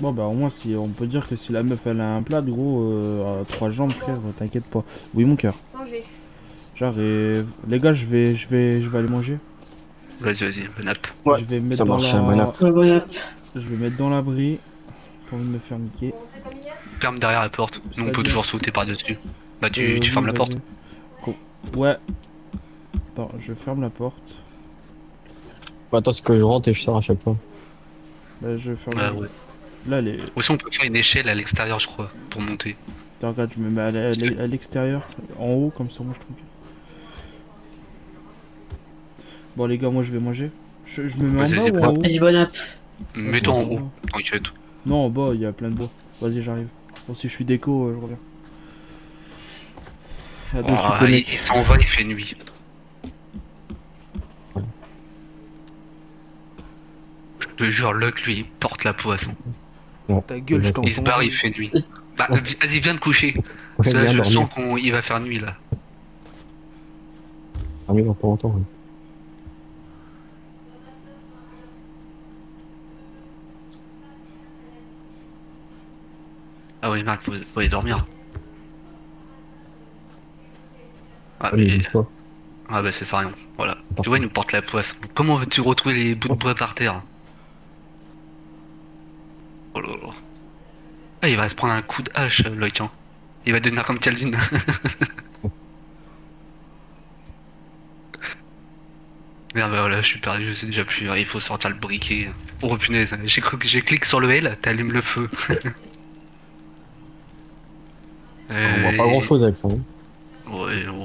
Bon, bah, au moins, si on peut dire que si la meuf elle a un plat, gros, 3 jambes, frère, t'inquiète pas. Oui, mon cœur. Manger. J'arrive. Les gars, je vais aller manger. Vas-y, vas-y, bon app. Ouais, Je vais mettre ça dans marche, la... bon app. Ouais, voilà. Je vais mettre dans l'abri. Pas envie de me faire niquer. Ferme derrière la porte. Nous, on peut C'est-à-dire toujours sauter par-dessus. Bah, tu Oui, fermes la porte. vas-y. Ouais. Attends, je ferme la porte. Attends, c'est que je rentre et je sors à chaque fois. Bah, je ferme Ouais, la... ouais. Là, les... Aussi, on peut faire une échelle à l'extérieur, je crois, pour monter. Attends, regarde, je me mets à l'extérieur, en haut, comme ça, moi, je trouve. Bon, les gars, moi, je vais manger. Je me mets en Vas-y, bas vas-y, ou en haut? Vas-y, bonne app. Mets-toi en Attends, haut, t'inquiète. Non, en bas, il y a plein de bois. Vas-y, j'arrive. Bon, si je suis déco, je reviens. À de suite, Ah, les il mecs. s'en va, il fait nuit. Je te jure, Luck, lui, il porte la poisson. Ouais. Ta gueule, je Vas-y. Il se t'entends. barre, il fait nuit. Bah, vas-y, viens te coucher. Parce Ouais, que là, viens je dormir. sens qu'il va faire nuit, là. Ah oui, dans pas longtemps. Ouais. Ah oui, merde, faut aller dormir. Ah, Allez, mais... bouge-toi. Ah bah, c'est ça, rien. Voilà. Attends. Tu vois, il nous porte la poisse. Comment veux-tu retrouver les bouts de bois par terre? Oh là là. Ah, il va se prendre un coup de hache, Loïc, hein. Il va devenir comme Calvin. Merde, bah voilà, je suis perdu, je sais déjà plus. Il faut sortir le briquet. Oh punaise, j'ai cru que j'ai cliqué sur le L, t'allumes le feu. On voit pas Et... grand-chose avec ça. Hein. Ouais, oh.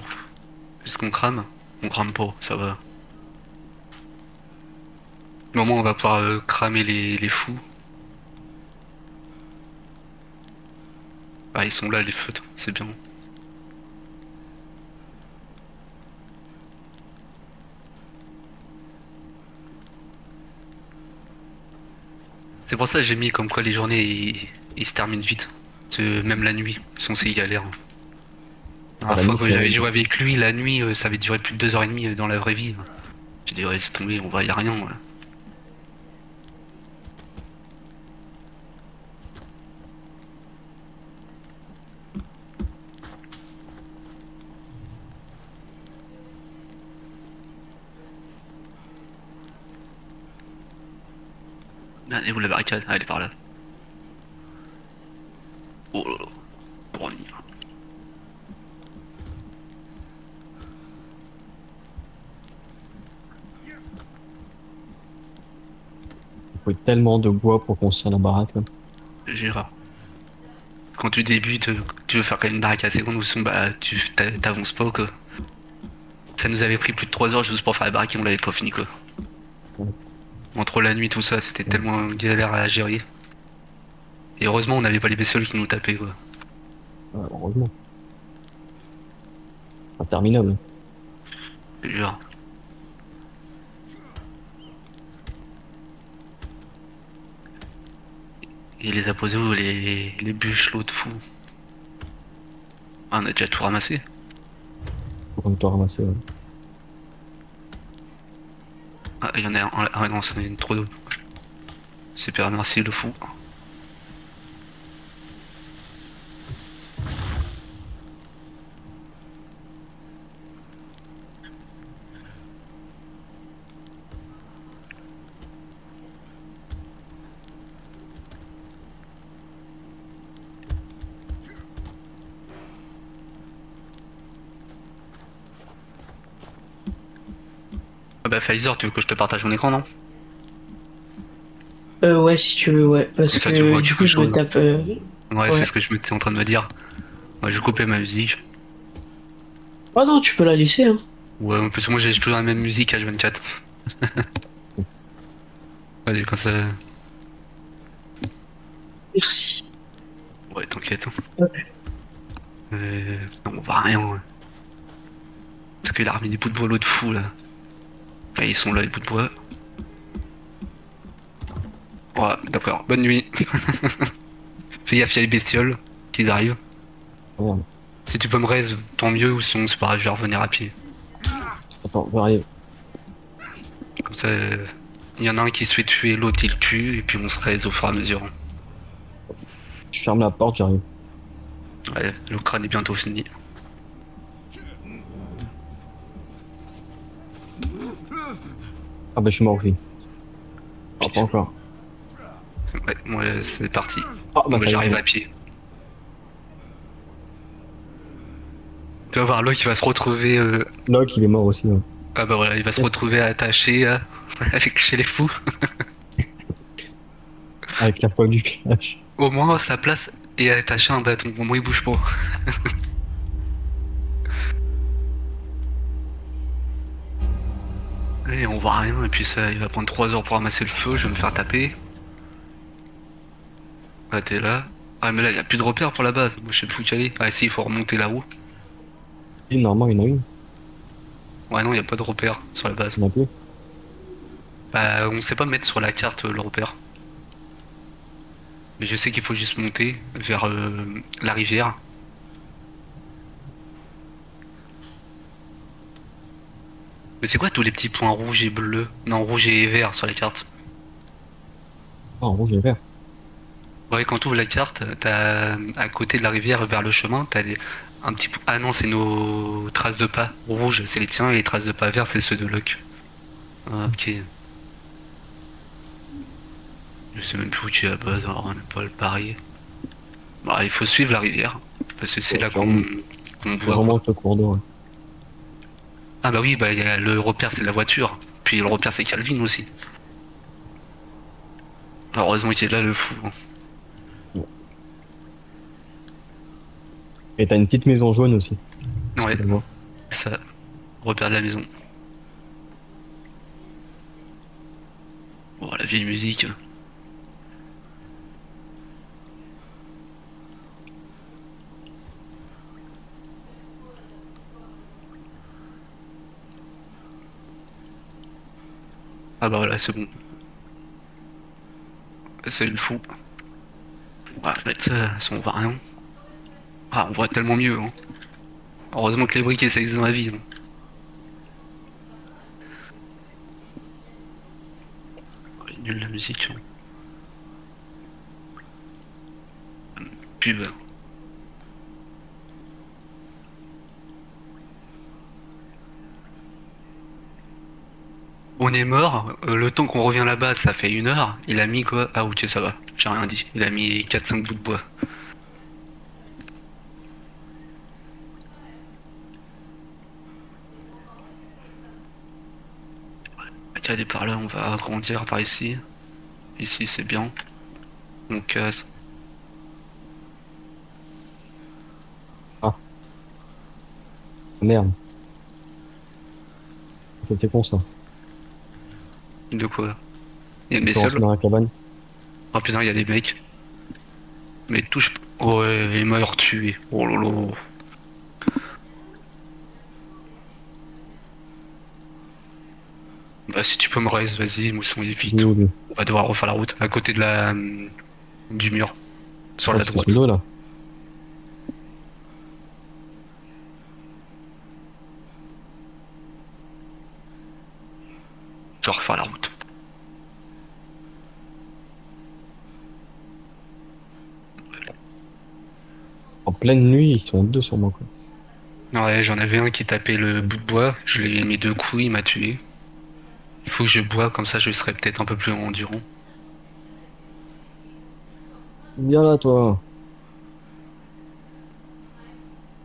Est-ce qu'on crame? On crame pas, ça va. Au moment où on va pouvoir cramer les fous. Ah, ils sont là, les feutres, c'est bien. C'est pour ça que j'ai mis comme quoi les journées ils se terminent vite. Parce que même la nuit, sinon c'est galère. La Ah, dernière la fois nuit, que j'avais joué avec lui, la nuit, ça avait duré plus de 2h30 dans la vraie vie. J'ai dit, ouais, laisse tomber, on va y a rien. Ouais. Ah, et où la barricade? Ah, elle est par là. Oh là là. Brownie. Il faut tellement de bois pour construire la baraque. Là. Gérard. Quand tu débutes, tu veux faire quand même une barricade seconde ou sinon bah t'avances pas quoi. Ça nous avait pris plus de 3 heures juste pour faire la barricade, on l'avait pas fini quoi. Ouais. Entre la nuit tout ça, c'était Ouais. tellement galère à gérer. Et heureusement on n'avait pas les bestioles qui nous tapaient quoi. Ouais, heureusement. Interminable. Je te jure. Il les a posés où les bûches, l'eau de fou. Ah, on a déjà tout ramassé. Faut qu'on te ramasser. Ouais. Ah, il y en a un. Ah non, c'en est trop d'eau. Super, merci le fou. Ah bah Pfizer, tu veux que je te partage mon écran, non? Ouais, si tu veux, ouais. Parce Comme ça tu que vois du quelque coup, je me chose. tape. Ouais, c'est Ouais. ce que je m'étais en train de me dire. Ouais, je coupais ma musique. Ah non, tu peux la laisser, hein. Ouais, parce que moi j'ai toujours la même musique H24. Vas-y, quand ça. Merci. Ouais, t'inquiète. Ouais. Non, on va rien. Ouais. Parce qu'il a remis des bouts de bois l'autre fou là. Enfin, ils sont là, les bouts de bois. Ouais, d'accord. Bonne nuit. Fais gaffe, il y a les bestioles qui arrivent. Oh, merde. Si tu peux me raise, tant mieux, ou sinon c'est pas grave, je vais revenir à pied. Attends, j'arrive. Comme ça, il y en a un qui se fait tuer, l'autre il tue, et puis on se raise au fur et à mesure. Je ferme la porte, j'arrive. Ouais, le crâne est bientôt fini. Ah bah je suis mort aussi. Ah, pas encore. Ouais, moi c'est parti. Ah bah Moi ça y est. j'arrive à pied. Tu vas voir, l'autre il va se retrouver. Locke, il est mort aussi. Ouais. Ah bah voilà, il va se retrouver attaché avec chez les fous. Avec la foi du village. Au moins sa place est attaché à un bâton. Au moins il bouge pas. Et on voit rien, et puis ça, il va prendre 3 heures pour ramasser le feu, je vais me faire taper. Ah, t'es là. Ah, mais là, il n'y a plus de repères pour la base. Moi, je sais plus où y aller. Ah, si, il faut remonter là-haut. Et normalement, il y en a une. Ouais, non, il n'y a pas de repères sur la base. Il y en a plus. Bah, on sait pas mettre sur la carte le repère. Mais je sais qu'il faut juste monter vers la rivière. Mais c'est quoi tous les petits points rouges et bleus? Non, rouge et vert sur les cartes. Ah, en rouge et vert. Ouais, quand tu ouvres la carte, t'as à côté de la rivière vers le chemin, un petit. Ah non, c'est nos traces de pas. Rouge, c'est les tiens, et les traces de pas verts, c'est ceux de Locke. Ah, ok. Je sais même plus où tu es à la base, alors on peut pas le parier. Bah, il faut suivre la rivière, parce que c'est Ouais, là tu remontes, qu'on tu voit quoi. remontes le cours d'eau. Ouais. Ah bah oui, bah le repère c'est la voiture, puis le repère c'est Calvin aussi. Heureusement qu'il est là le fou. Et t'as une petite maison jaune aussi. Ouais, Je vois. ça, repère de la maison. Oh, la vieille musique. Ah bah voilà, c'est bon. C'est le fou. On va mettre ça, si on voit rien. Ah, on voit tellement mieux, hein. Heureusement que les briquets ça existe dans la vie, hein. Oh, elle est nulle la musique, hein. Pub. On est mort, le temps qu'on revient là-bas, ça fait 1 heure. Il a mis quoi? Ah ok, ça va, j'ai rien dit. Il a mis 4-5 bouts de bois. Regardez par là, on va agrandir par ici. Ici, c'est bien. On casse. Ah, merde. Ça, c'est con, ça. De quoi? Il y a une Tu peux rentrer bestiole? dans la cabane. Oh putain, il y a des mecs. Mais touche. Ouais, il m'a tué. Oh lolo. Bah, si tu peux me raise, vas-y, mousson, il est Il est vite. où, lui? On va devoir refaire la route. À côté de du mur. Sur Ah, la c'est sous droite. le dos, là. Je vais refaire la route. En pleine nuit, ils sont deux sur moi, quoi. Ouais, j'en avais un qui tapait le bout de bois. Je lui ai mis 2 coups, il m'a tué. Il faut que je bois, comme ça je serai peut-être un peu plus endurant. Viens là, toi.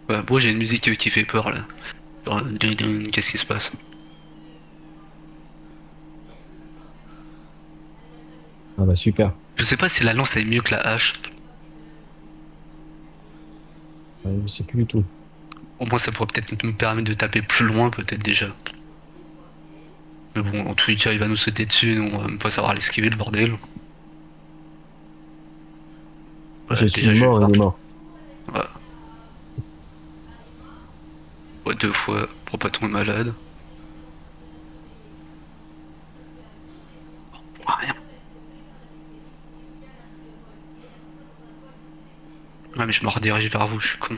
Ouais, bon, j'ai une musique qui fait peur là. Genre, qu'est-ce qui se passe? Ah bah, super. Je sais pas si la lance est mieux que la hache. Je sais plus du tout. Au moins, ça pourrait peut-être nous permettre de taper plus loin, peut-être déjà. Mais bon, en tous les cas, il va nous sauter dessus, nous, on va même pas savoir l'esquiver, le bordel. Je Ouais, suis déjà, mort, il est mort. Ouais. Ouais, 2 fois pour pas tomber malade. Ah, rien. Ouais, mais je me redirige vers vous, je suis con.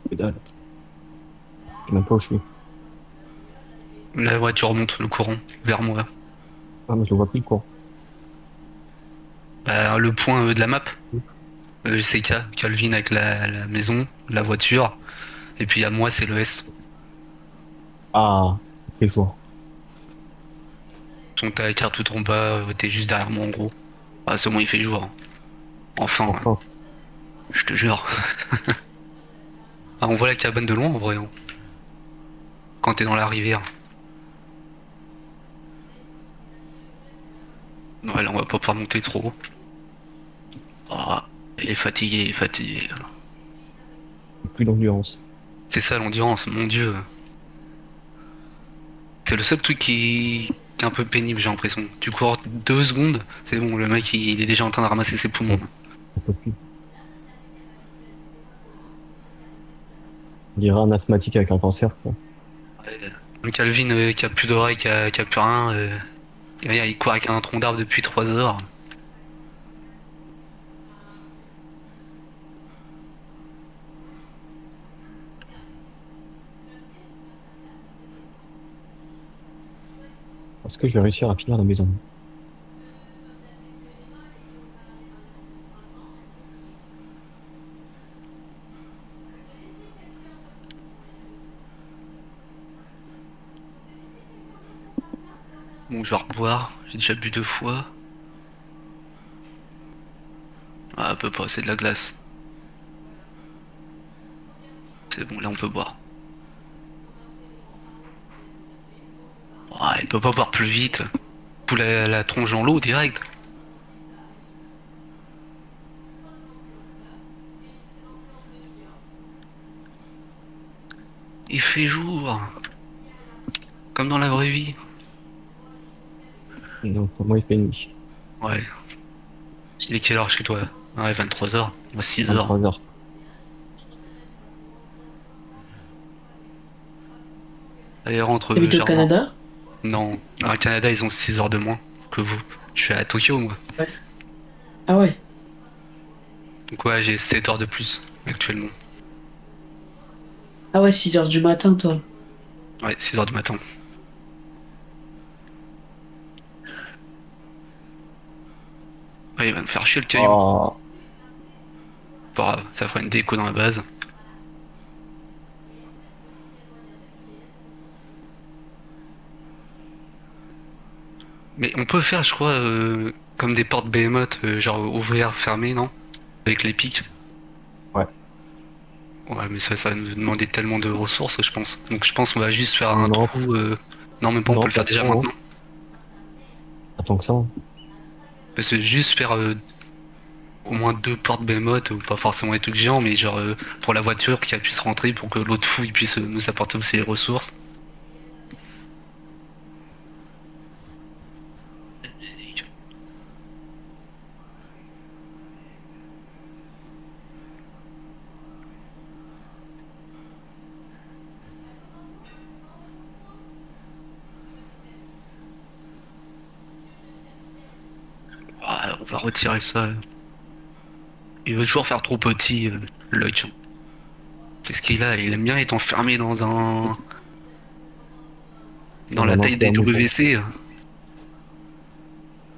Que dalle. Je sais même pas où je suis. La voiture remonte le courant vers moi. Ah, mais je le vois plus, le cours. Bah, le point de la map, c'est K, Calvin avec la maison, la voiture, et puis à moi c'est le S. Ah, c'est jour. Donc t'as la carte tout en bas, t'es juste derrière moi en gros. Ah c'est bon, il fait jour, hein. Enfin, hein, Enfin. je te jure. Ah, on voit la cabane de loin en vrai, hein, quand t'es dans la rivière. Ouais, là on va pas pouvoir monter trop. Ah, il est fatigué, il est fatigué. Plus d'endurance. C'est ça l'endurance, mon dieu. C'est le seul truc c'est un peu pénible, j'ai l'impression. Tu cours 2 secondes, c'est bon, le mec il est déjà en train de ramasser ses poumons. On peut plus. On dirait un asthmatique avec un cancer, quoi. Ouais. Donc Calvin qui a plus d'oreilles, qui a plus rien, il court avec un tronc d'arbre depuis 3 heures. Est-ce que je vais réussir à finir la maison? Bon, je vais reboire, j'ai déjà bu 2 fois. Ah, peut pas, c'est de la glace. C'est bon, là on peut boire. Ah, il peut pas boire plus vite. Pour la tronche dans l'eau direct. Il fait jour. Comme dans la vraie vie. Donc, pour moi, il fait nuit. Ouais. Il est quelle heure chez toi? Ouais, 23 h. Moi, 6 heures. 23 heures. Allez, rentre, T'habites au Germain. Canada? Non. Au Canada, ils ont 6 heures de moins que vous. Je suis à Tokyo, moi. Ouais. Ah ouais. Donc, ouais, j'ai 7 heures de plus actuellement. Ah ouais, 6 heures du matin, toi. Ouais, 6 heures du matin. Ouais, il va me faire chier le caillou. Oh, Pas grave, ça fera une déco dans la base. Mais on peut faire, je crois, comme des portes Behemoth, genre ouvrir, fermer, non? Avec les pics. ouais. Ouais, mais ça va nous demander tellement de ressources, je pense. Donc je pense qu'on va juste faire un Non, trou. Non, même pas, on non, peut le faire pas déjà trop, hein. maintenant. Attends que ça, hein. Parce que juste faire au moins 2 portes Behemoth, ou pas forcément des trucs géants, mais genre pour la voiture, qu'elle puisse rentrer pour que l'autre fou il puisse nous apporter aussi les ressources. Ah, on va retirer ça. Il veut toujours faire trop petit, Luck. Qu'est-ce qu'il a? Il aime bien être enfermé dans On la va taille des l'enfermer, quoi. WC. Tu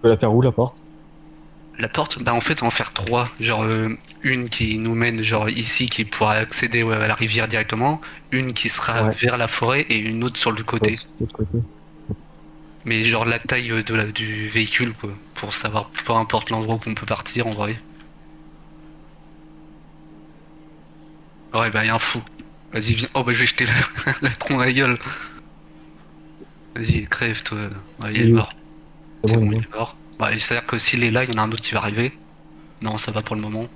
peux la faire où, la porte? La porte, bah en fait on va en faire 3. Genre une qui nous mène genre ici qui pourra accéder à la rivière directement, une qui sera Ouais, vers la forêt et une autre sur le côté. l'autre côté. Mais genre la taille du véhicule quoi, pour savoir peu importe l'endroit où on peut partir en vrai. Ouais bah y a un fou. Vas-y viens. Oh bah je vais jeter le tronc à la gueule. Vas-y crève toi. Ouais, il est Il est où? mort. C'est C'est bon, il bon est il mort. est mort. Bah c'est à dire que s'il est là, il y en a un autre qui va arriver. Non ça va pour le moment.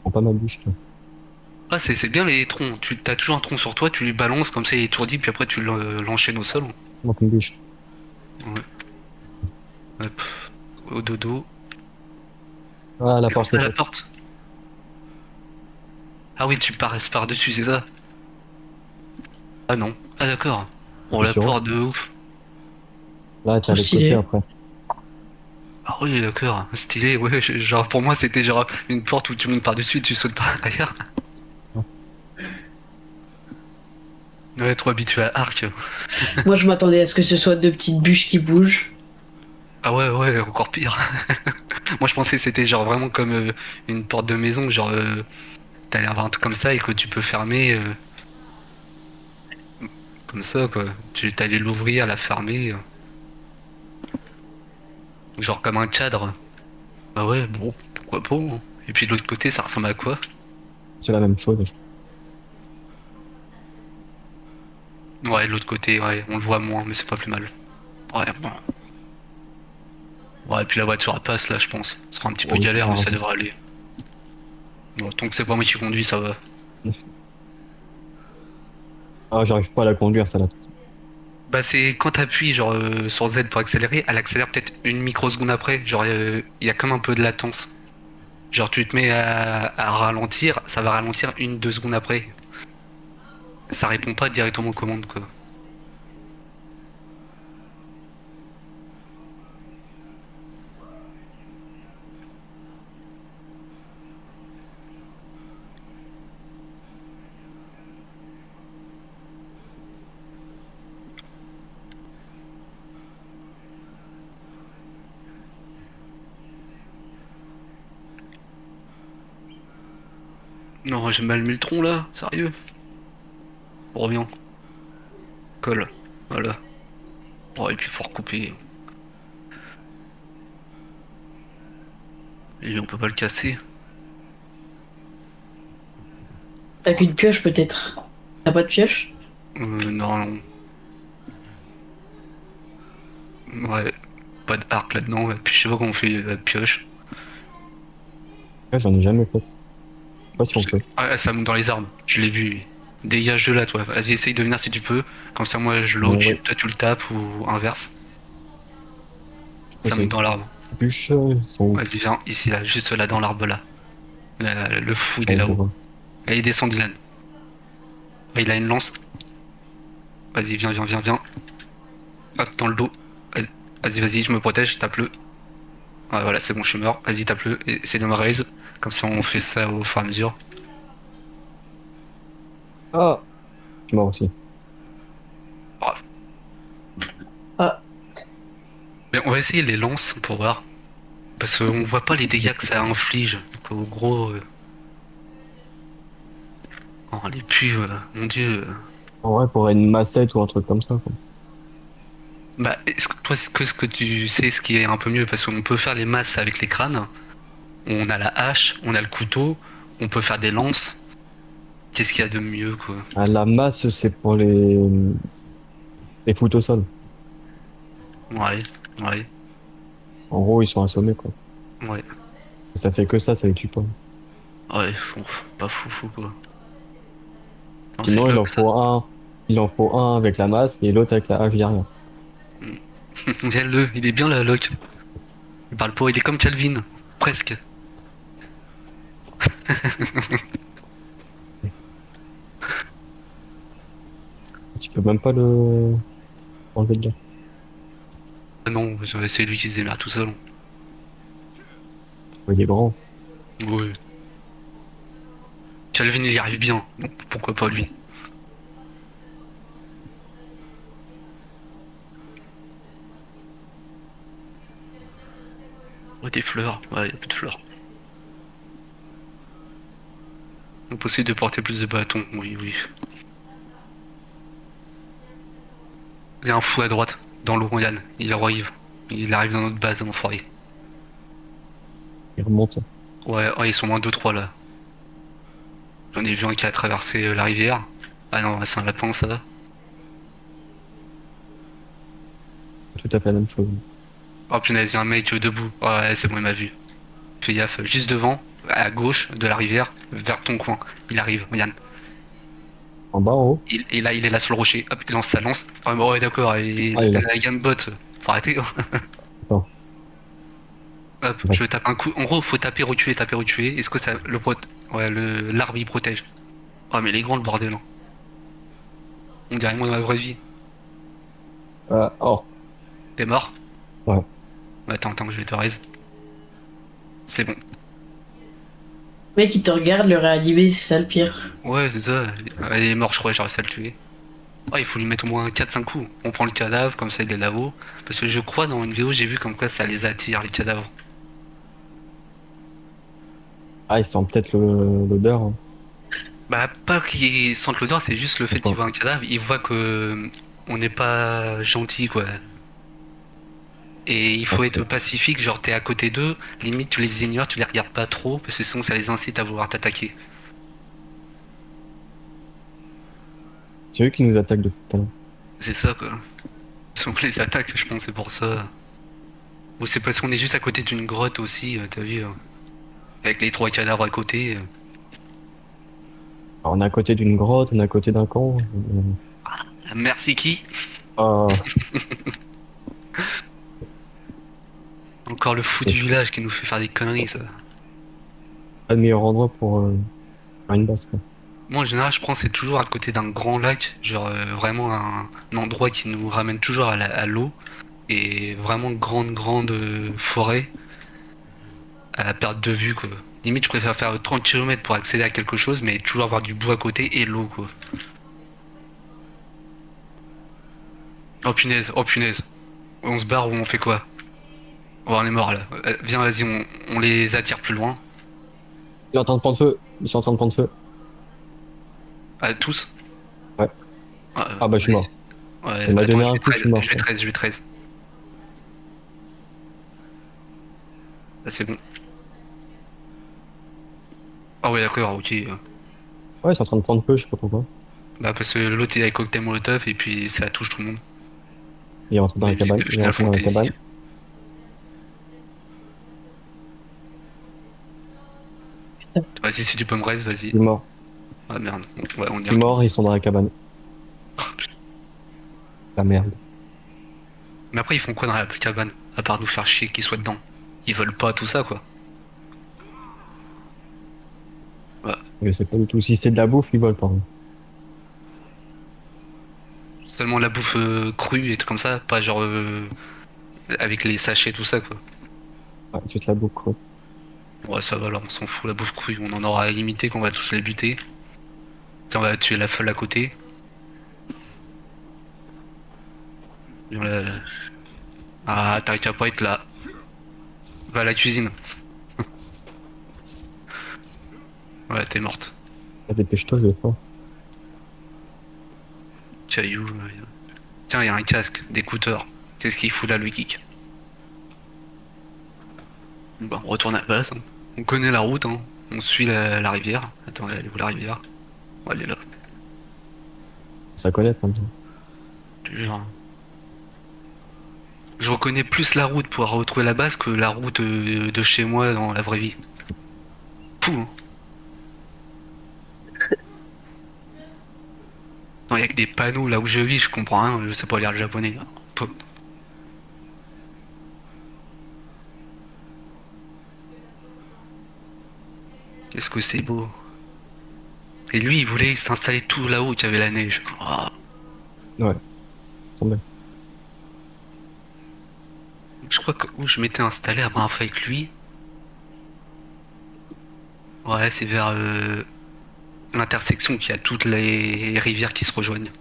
Prends pas ma bouche, toi. Ah c'est bien les troncs. Tu t'as toujours un tronc sur toi, tu lui balances comme ça il est étourdi puis après tu l'enchaînes au sol. Prends une bûche. Ouais. Hop. Au dodo. Ah, la Et comme porte ça est à la faite. porte. Ah oui, tu passes par-dessus, c'est ça? Ah non. Ah d'accord. Bon, T'es la sûr? porte de ouf. Là, t'as Trop l'autre côté stylé. après. Ah oui, d'accord. Stylé, ouais. Genre pour moi, c'était genre une porte où tu montes par-dessus et tu sautes par derrière. Ouais, trop habitué à Arc. Moi, je m'attendais à ce que ce soit deux petites bûches qui bougent. Ah ouais, ouais, encore pire. Moi, je pensais que c'était genre vraiment comme une porte de maison, genre t'allais avoir un truc comme ça et que tu peux fermer comme ça, quoi. Tu t'allais l'ouvrir, la fermer, genre comme un cadre. Ah ouais, bon, pourquoi pas, hein. Et puis de l'autre côté, ça ressemble à quoi? C'est la même chose. Ouais, de l'autre côté, ouais, on le voit moins, mais c'est pas plus mal. Ouais, bon. Ouais, et puis la voiture elle passe là, je pense. Ce sera un petit peu Oui, galère, mais alors, ça devrait aller. Bon, tant que c'est pas moi qui conduis, ça va. ah, j'arrive pas à la conduire, ça là. Bah c'est quand t'appuies genre sur Z pour accélérer, elle accélère peut-être une microseconde après. Genre il y a comme un peu de latence. Genre tu te mets à ralentir, ça va ralentir 1, 2 secondes après. Ça répond pas directement aux commandes quoi. Non, j'ai mal mis le tronc là, sérieux. Reviens, colle. Voilà. Oh, et puis faut recouper. Et on peut pas le casser. T'as qu'une pioche peut-être. T'as pas de pioche? Non, non. Ouais, pas d'arc là-dedans. Ouais. Puis je sais pas comment on fait la pioche. Ouais, j'en ai jamais fait. Je sais pas si on peut. Ah, ça monte dans les arbres. Je l'ai vu. Dégage de là, toi. Vas-y, essaye de venir si tu peux. Comme ça, moi, je Ouais, l'autre, ouais. toi, tu le tapes ou inverse. Ça Ok. monte dans l'arbre. Bûches, ils sont où? Vas-y, viens ici, là, juste là, dans l'arbre là. Le fou, il est Ouais, je là-haut. vois. Allez, descend, Dylan. Ah, il a une lance. Vas-y, viens, viens, viens, viens. Hop, dans le dos. Vas-y, vas-y, je me protège, tape-le. Ah, voilà, c'est bon, je suis mort. Vas-y, tape-le. Et essaye de me raise. Comme ça, on fait ça au fur et à mesure. Ah! Je suis mort aussi. Bravo. Ah, Mais on va essayer les lances pour voir. Parce qu'on voit pas les dégâts que ça inflige. Donc, au gros. Oh, les pus, mon dieu. En vrai, pour une massette ou un truc comme ça, quoi. Bah, est-ce que toi, ce que tu sais, ce qui est un peu mieux, parce qu'on peut faire les masses avec les crânes. On a la hache, on a le couteau, on peut faire des lances. Qu'est-ce qu'il y a de mieux, quoi? Ah, la masse, c'est pour les foot au sol. Ouais, ouais, En gros, ils sont assommés, quoi. ouais, Ça fait que ça les tue pas. ouais, pas fou, fou, quoi. Non, c'est Sinon, Lux, ça. il en faut un avec la masse et l'autre avec la hache derrière. Viens-le, il est bien là, Locke. Il parle pas, il est comme Calvin, presque. Tu peux même pas le enlever de là. Ah non, c'est lui qui se démerde tout seul. Il est grand. Ouais. Calvin, il y arrive bien, donc pourquoi pas lui? Ouais, des fleurs, ouais, y a plus de fleurs. Impossible de porter plus de bâtons, oui, oui. Il y a un fou à droite, dans l'eau, Yann. Il arrive. Il arrive dans notre base, enfoiré. Il remonte. Ouais, oh, ils sont moins 2-3 là. J'en ai vu un qui a traversé la rivière. Ah non, c'est un lapin ça. Tout à fait la même chose. Oh punaise, il y a un mec debout. Ouais, c'est bon, il m'a vu. Fais gaffe, juste devant, à gauche de la rivière, vers ton coin. Il arrive, Yann. En bas, en haut. Il est là sur le rocher. Hop, il lance sa lance. Ah, bon, ouais, d'accord, et Ah, il est là. la gamebot. Faut arrêter. Attends. Hop, Ouais. je tape un coup. En gros, faut taper, retuer. Est-ce que ça. Ouais, l'arbre il protège. Oh, mais il est grand le bordel. Hein. On dirait moi dans la vraie vie. Oh. T'es mort? Ouais. Attends, attends, je vais te raise. C'est bon. le mec il te regarde, le réanimer, c'est ça le pire. Ouais, c'est ça. Il est mort, je crois, j'ai réussi à le tuer. Ah, il faut lui mettre au moins 4-5 coups. On prend le cadavre, comme ça il est là-haut. Parce que je crois dans une vidéo, j'ai vu comme quoi ça les attire, les cadavres. Ah, il sent peut-être l'odeur, hein. Bah, pas qu'il sente l'odeur, c'est juste le fait qu'il D'accord. voit un cadavre, il voit que on n'est pas gentil, quoi. Et il Ah, faut être c'est pacifique, genre t'es à côté d'eux, limite tu les ignores, tu les regardes pas trop, parce que sinon ça les incite à vouloir t'attaquer. c'est eux qui nous attaquent depuis tout à l'heure. C'est ça, quoi. Si on les attaque, je pense, c'est pour ça. Ou c'est parce qu'on est juste à côté d'une grotte aussi, t'as vu, avec les 3 cadavres à côté. Alors, on est à côté d'une grotte, on est à côté d'un camp. Merci qui? Ah, Encore le fou du village qui nous fait faire des conneries, ça. pas le meilleur endroit pour faire une base, quoi. Moi, en général, je prends, c'est toujours à côté d'un grand lac, genre vraiment un endroit qui nous ramène toujours à l'eau, et vraiment grande forêt à perte de vue, quoi. Limite, je préfère faire 30 km pour accéder à quelque chose, mais toujours avoir du bois à côté et l'eau, quoi. Oh punaise, oh punaise. On se barre ou on fait quoi? Oh, on est mort là. Viens, vas-y, on les attire plus loin. Il est en train de prendre feu. Ils sont en train de prendre feu. Ah, tous? Ouais. Ah bah je suis Vas-y. mort. Ouais, Il m'a attends, donné je un vais coup, je 13, suis mort. je vais 13, je vais 13. Ah, c'est bon. Ah ouais, d'accord, ok. Ouais, ils sont en train de prendre feu, je sais pas pourquoi. Bah parce que l'autre est avec cocktail molotov et puis ça touche tout le monde. Il est rentré dans la Musique cabane. de Il est Final rentré dans la Fantasy. cabane. Vas-y, si tu peux me reste, vas-y. Il est mort. Ah merde, ouais, on y Il est retourne. mort, ils sont dans la cabane. La merde. Mais après, ils font quoi dans la cabane? À part nous faire chier qu'ils soient dedans. Ils veulent pas tout ça, quoi. Je sais pas du tout. Si c'est de la bouffe, ils volent pas. Seulement la bouffe crue et tout comme ça, pas genre avec les sachets, tout ça, quoi. Ouais, juste la bouffe, quoi. Ouais, ça va alors, on s'en fout, la bouffe crue, on en aura limité qu'on va tous les buter. Tiens, on va tuer la folle à côté. Viens là. Ah, t'arrives à pas être là. Va à la cuisine. Ouais, t'es morte. Ah, dépêche-toi, je vais pas. Caillou. Tiens, il y a un casque, d'écouteurs. Qu'est-ce qu'il fout là, lui, Kik? Bon, on retourne à la base, hein. On connaît la route, hein. On suit la rivière. Attends, elle est où la rivière? Ouais, elle est là. Ça connaît, comme ça. Je te jure. Je reconnais plus la route pour retrouver la base que la route de chez moi dans la vraie vie. Fou, hein. Non, il y a que des panneaux là où je vis, je comprends rien, je sais pas lire le japonais. Peu. Qu'est-ce que c'est beau. Et lui, il voulait s'installer tout là-haut où il y avait la neige. Ah. Ouais. Tombé. Je crois que où je m'étais installé la première fois avec lui. Ouais, c'est vers l'intersection où il y a toutes les rivières qui se rejoignent.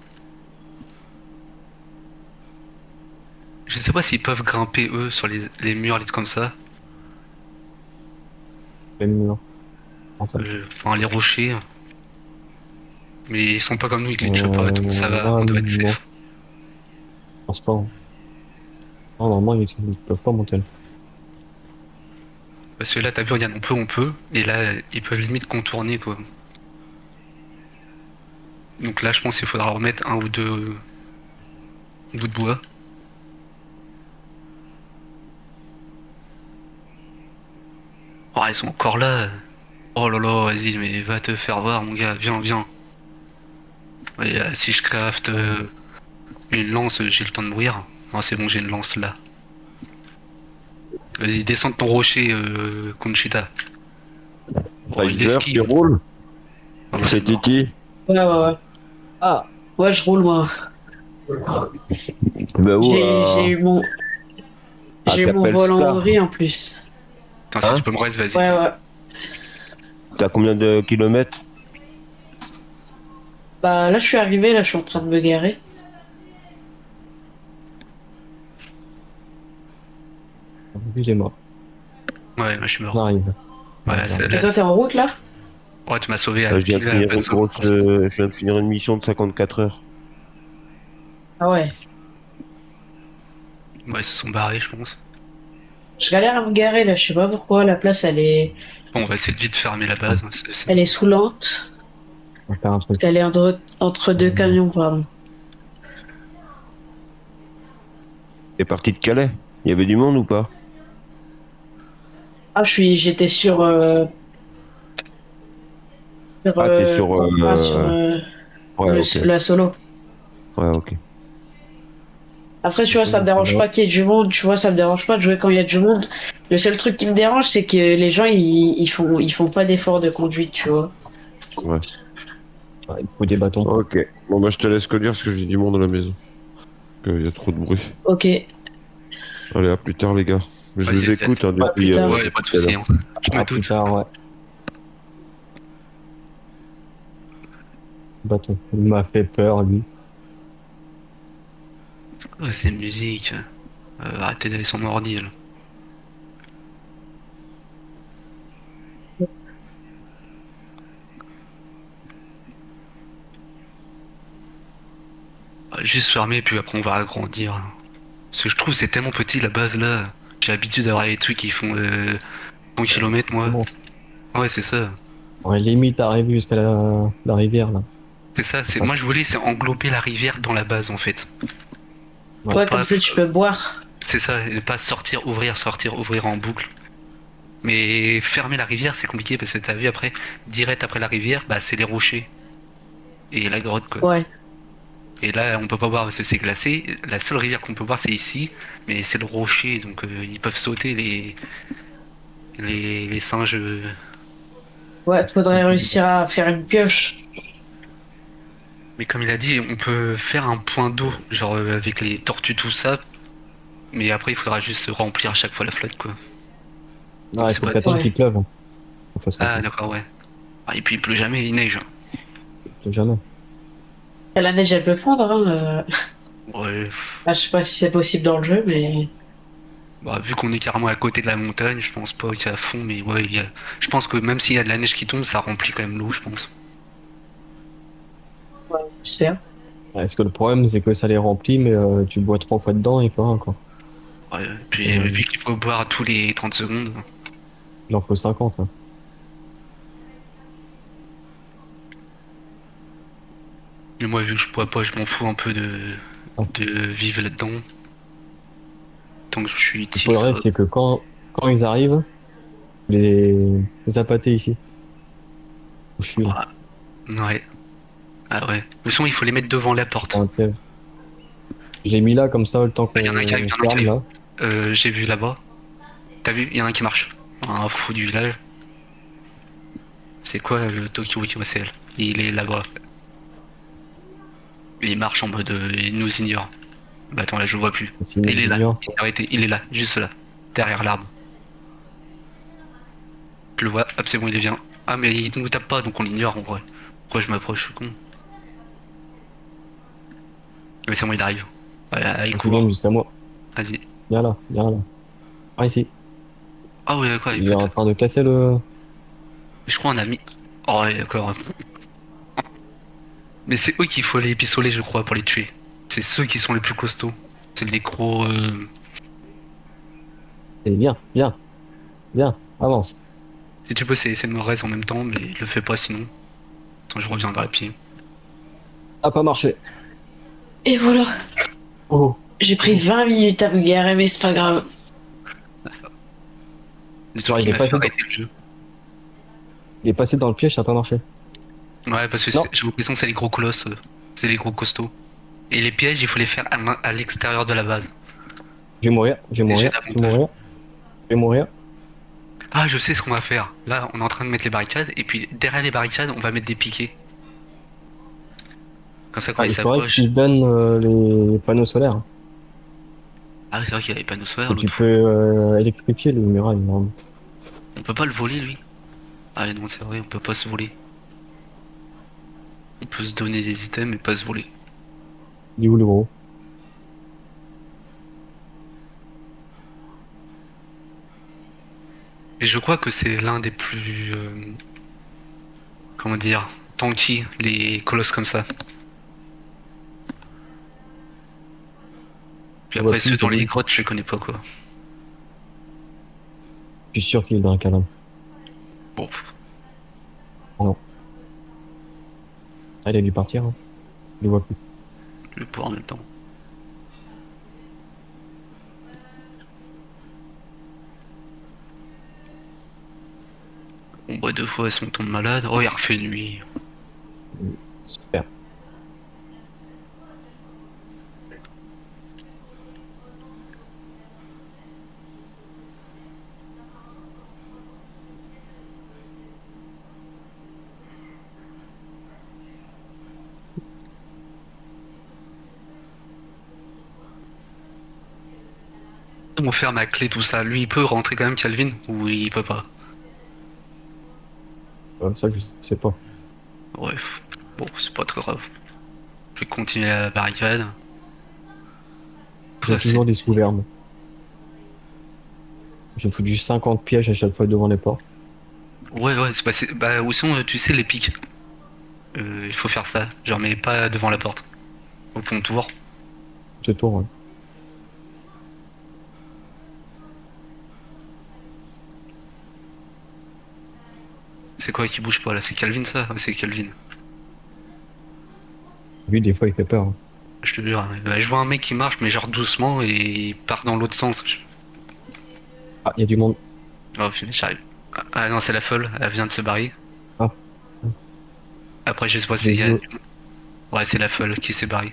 Je sais pas s'ils peuvent grimper eux sur les murs, les trucs comme ça. Les murs. Comment ça? Enfin, les rochers. Mais ils sont pas comme nous, ils glitchent pas, donc ça va, on doit être Non, safe. je pense pas. Hein. Non, normalement, ils peuvent pas monter là. Parce que là, t'as vu, regarde, on peut, et là, ils peuvent limite contourner, quoi. Donc là, je pense qu'il faudra remettre un ou deux bouts de bois. Oh, ils sont encore là. Oh là là, vas-y, mais va te faire voir, mon gars, viens, viens. Et, si je crafte une lance, j'ai le temps de mourir. Non, c'est bon, j'ai une lance là. Vas-y, descends de ton rocher, Conchita. Oh, il Riser, tu esquive. roules? Ah, C'est mort. Titi. Ouais. Ah! Ouais, je roule, moi. Bah où J'ai eu mon, à j'ai eu mon vol en Capelstar. Hongrie en plus. Attends, si Hein? tu peux me reste, vas-y. Ouais. T'as combien de kilomètres? Bah là, je suis arrivé, là, je suis en train de me garer. Lui, il est mort. Ouais, moi, je suis On mort. arrive. Ouais, c'est Et là. toi, t'es en route, là? Ouais, tu m'as sauvé à Je viens de pile à la finir bonne une zone. grosse, je viens de finir une mission de 54 heures. Ah ouais. Ouais, ils se sont barrés, je pense. Je galère à me garer, là, je sais pas pourquoi. La place, Bon, on va essayer de vite fermer la base, hein, elle est soulante. On va faire un truc. Elle est entre deux camions, pardon. T'es parti de Calais? Il y avait du monde ou pas? Ah, j'étais sur, Ah, t'es sur, sur ouais, ok. la solo. Ouais, ok. Après, tu vois, ça me dérange pas qu'il y ait du monde, tu vois, ça me dérange pas de jouer quand il y a du monde. Le seul truc qui me dérange, c'est que les gens, ils font pas d'effort de conduite, tu vois. Ouais. Ouais, il faut des bâtons. Ok. Bon, bah, je te laisse conduire parce que j'ai du monde à la maison. Il y a trop de bruit. Ok, Allez, à plus tard, les gars. Je Ouais, vous écoute, hein, Ouais, depuis. plus tard. Ouais, y a pas de tout à soucis. l'heure. Hein. Je me À plus doute. tard, ouais. Bâton. Il m'a fait peur, lui. Ouais, c'est musique. Arrêtez d'aller sur mon ordi, là. Juste fermer, puis après on va agrandir. Parce que je trouve que c'est tellement petit la base là. J'ai l'habitude d'avoir des trucs qui font 100 km moi. Bon, Ouais, c'est ça. on est limite arrivé jusqu'à la rivière, là. C'est ça. C'est moi je voulais c'est englober la rivière dans la base en fait. Ouais. Ouais, Pas comme ça, tu peux boire. C'est ça, et pas sortir, ouvrir en boucle. Mais fermer la rivière c'est compliqué parce que t'as vu après, direct après la rivière, bah c'est les rochers et la grotte quoi. Ouais. Et là on peut pas boire parce que c'est glacé. La seule rivière qu'on peut boire c'est ici, mais c'est le rocher donc ils peuvent sauter les singes. Ouais, faudrait réussir à faire une pioche. Mais comme il a dit, on peut faire un point d'eau, genre avec les tortues, tout ça. Mais après, il faudra juste remplir à chaque fois la flotte, quoi. Non, il c'est faut pas qu'attendre Ouais. qu'il pleuve. Hein. Faut que ça se Ah, remplisse. d'accord, ouais. Ah, et puis il pleut jamais, il neige. Jamais. Et la neige, elle peut fondre, hein. Ouais. Ah, je sais pas si c'est possible dans le jeu, mais. Bah, vu qu'on est carrément à côté de la montagne, je pense pas qu'il y a à fond, mais ouais, je pense que même s'il y a de la neige qui tombe, ça remplit quand même l'eau, je pense. Ouais, j'espère. Ouais, est-ce que le problème, c'est que ça les remplit, mais tu bois 3 fois dedans et pas encore. Ouais, puis vu qu'il faut boire tous les 30 secondes. Il en faut 50. Hein. Mais moi, vu que je bois pas, je m'en fous un peu Ah. de vivre là-dedans. Tant que je suis Le utile, ça problème, va. c'est que quand ils arrivent, les appâter ici. Où je suis là. Ah, ouais. Ah ouais. De toute façon, il faut les mettre devant la porte. Ok. Je l'ai mis là comme ça le temps qu'on Il y en a qui arrive, il y en a qui ferme arrive. là. J'ai vu là-bas. T'as vu? Il y en a un qui marche. Un fou du village. C'est quoi le Tokyo Wiki Il est là-bas. Il marche en mode il nous ignore. Bah attends, là je le vois plus. C'est une Il est là. junior. Il est arrêté. Il est là, juste là. Derrière l'arbre. Je le vois. Hop, c'est bon, il vient. Ah mais il nous tape pas, donc on l'ignore en vrai. Pourquoi je m'approche, je suis con. Mais c'est bon, il arrive. Voilà, il Il court. vient jusqu'à moi. Vas-y. Viens là, viens là. Par ici. Ah ouais, d'accord, il Il est peut en train de casser le. Je crois un ami. Oh ouais, d'accord. Mais c'est eux qu'il faut les pistoler, je crois, pour les tuer. C'est ceux qui sont les plus costauds. C'est les gros. Et viens, viens, viens, avance. Si tu peux, c'est de me raise en même temps, mais le fais pas sinon. Attends, je reviendrai à pied. A pas marché. Et voilà. Oh. J'ai pris 20 minutes à me garer, mais c'est pas grave. Le truc Ouais, qui il est m'a passé fait dans- arrêter le jeu. Il est passé dans le piège, ça a pas marché. Ouais, parce que Non. j'ai l'impression que c'est les gros colosses. C'est les gros costauds. Et les pièges, il faut les faire à l'extérieur de la base. Je vais mourir, je vais Et j'ai mourir, je vais davantage. mourir. Je vais mourir. Ah, je sais ce qu'on va faire. Là, on est en train de mettre les barricades, et puis derrière les barricades, on va mettre des piquets. Comme ça, quand Ah, ils il faudrait s'approchent. qu'il donne les panneaux solaires. Ah, c'est vrai qu'il y a les panneaux solaires, Et tu l'autre peux électrifier les murailles. Hein. On peut pas le voler, lui. Ah non, c'est vrai, on peut pas se voler. On peut se donner des items, mais pas se voler. Il est où le gros? Et je crois que c'est l'un des plus... comment dire? Tanky, les colosses comme ça. Puis Je vois après, plus, ceux dans c'est les lui. grottes, je les connais pas, quoi. Je suis sûr qu'il est dans un câlin. Bon, Ah, il a dû partir. Hein. Je le vois plus. je vais pouvoir en même temps. On boit 2 fois, si on tombe malade. Oh, il refait nuit. Super. On ferme à clé tout ça. Lui, il peut rentrer quand même, Calvin, ou il peut pas? Ça, je sais pas. Bref. Bon, c'est pas très grave. Je vais continuer la barricade. J'ai Ça, toujours c'est- des sous-vermes. J'ai foutu 50 pièges à chaque fois devant les portes. Ouais, c'est passé. Bah, où sont, tu sais, les pics? Il faut faire ça. Genre, mais pas devant la porte. Au contour. Tout autour, ouais. C'est quoi qui bouge pas là? C'est Calvin ça? Ouais, c'est Calvin. Lui, des fois, il fait peur, hein. Je te jure. Bah, je vois un mec qui marche, mais genre doucement, et il part dans l'autre sens. Ah, il y a du monde. Oh, putain, j'arrive. Ah non, c'est la folle. Elle vient de se barrer. Ah. Après, je sais pas Je l'ai s'il y a. vu, Ouais, c'est la folle qui s'est barrée.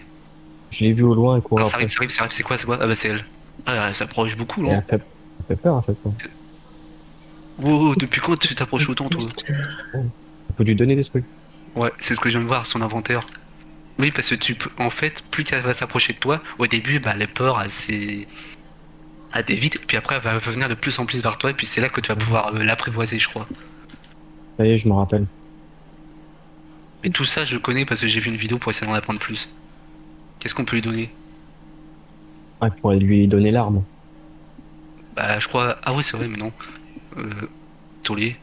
je l'ai vu au loin et Ah, courir ça après. arrive, ça arrive, ça arrive. C'est quoi? Ah bah, c'est elle. Ah, elle s'approche beaucoup, Et là. elle fait peur à chaque fois. Wow, depuis quand tu t'approches autant, toi? On peut lui donner des trucs. Ouais, c'est ce que je viens de voir, son inventaire. Oui, parce que tu peux, en fait, plus qu'elle va s'approcher de toi, au début, bah, elle a peur, elle t'évite, et puis après, elle va venir de plus en plus vers toi, et puis c'est là que tu vas pouvoir l'apprivoiser, je crois. Ça y est, je me rappelle. Et tout ça, je connais parce que j'ai vu une vidéo pour essayer d'en apprendre plus. Qu'est-ce qu'on peut lui donner? Ah, il pourrait lui donner l'arme. Bah, je crois. Ah, ouais, c'est vrai, mais non. Taulier.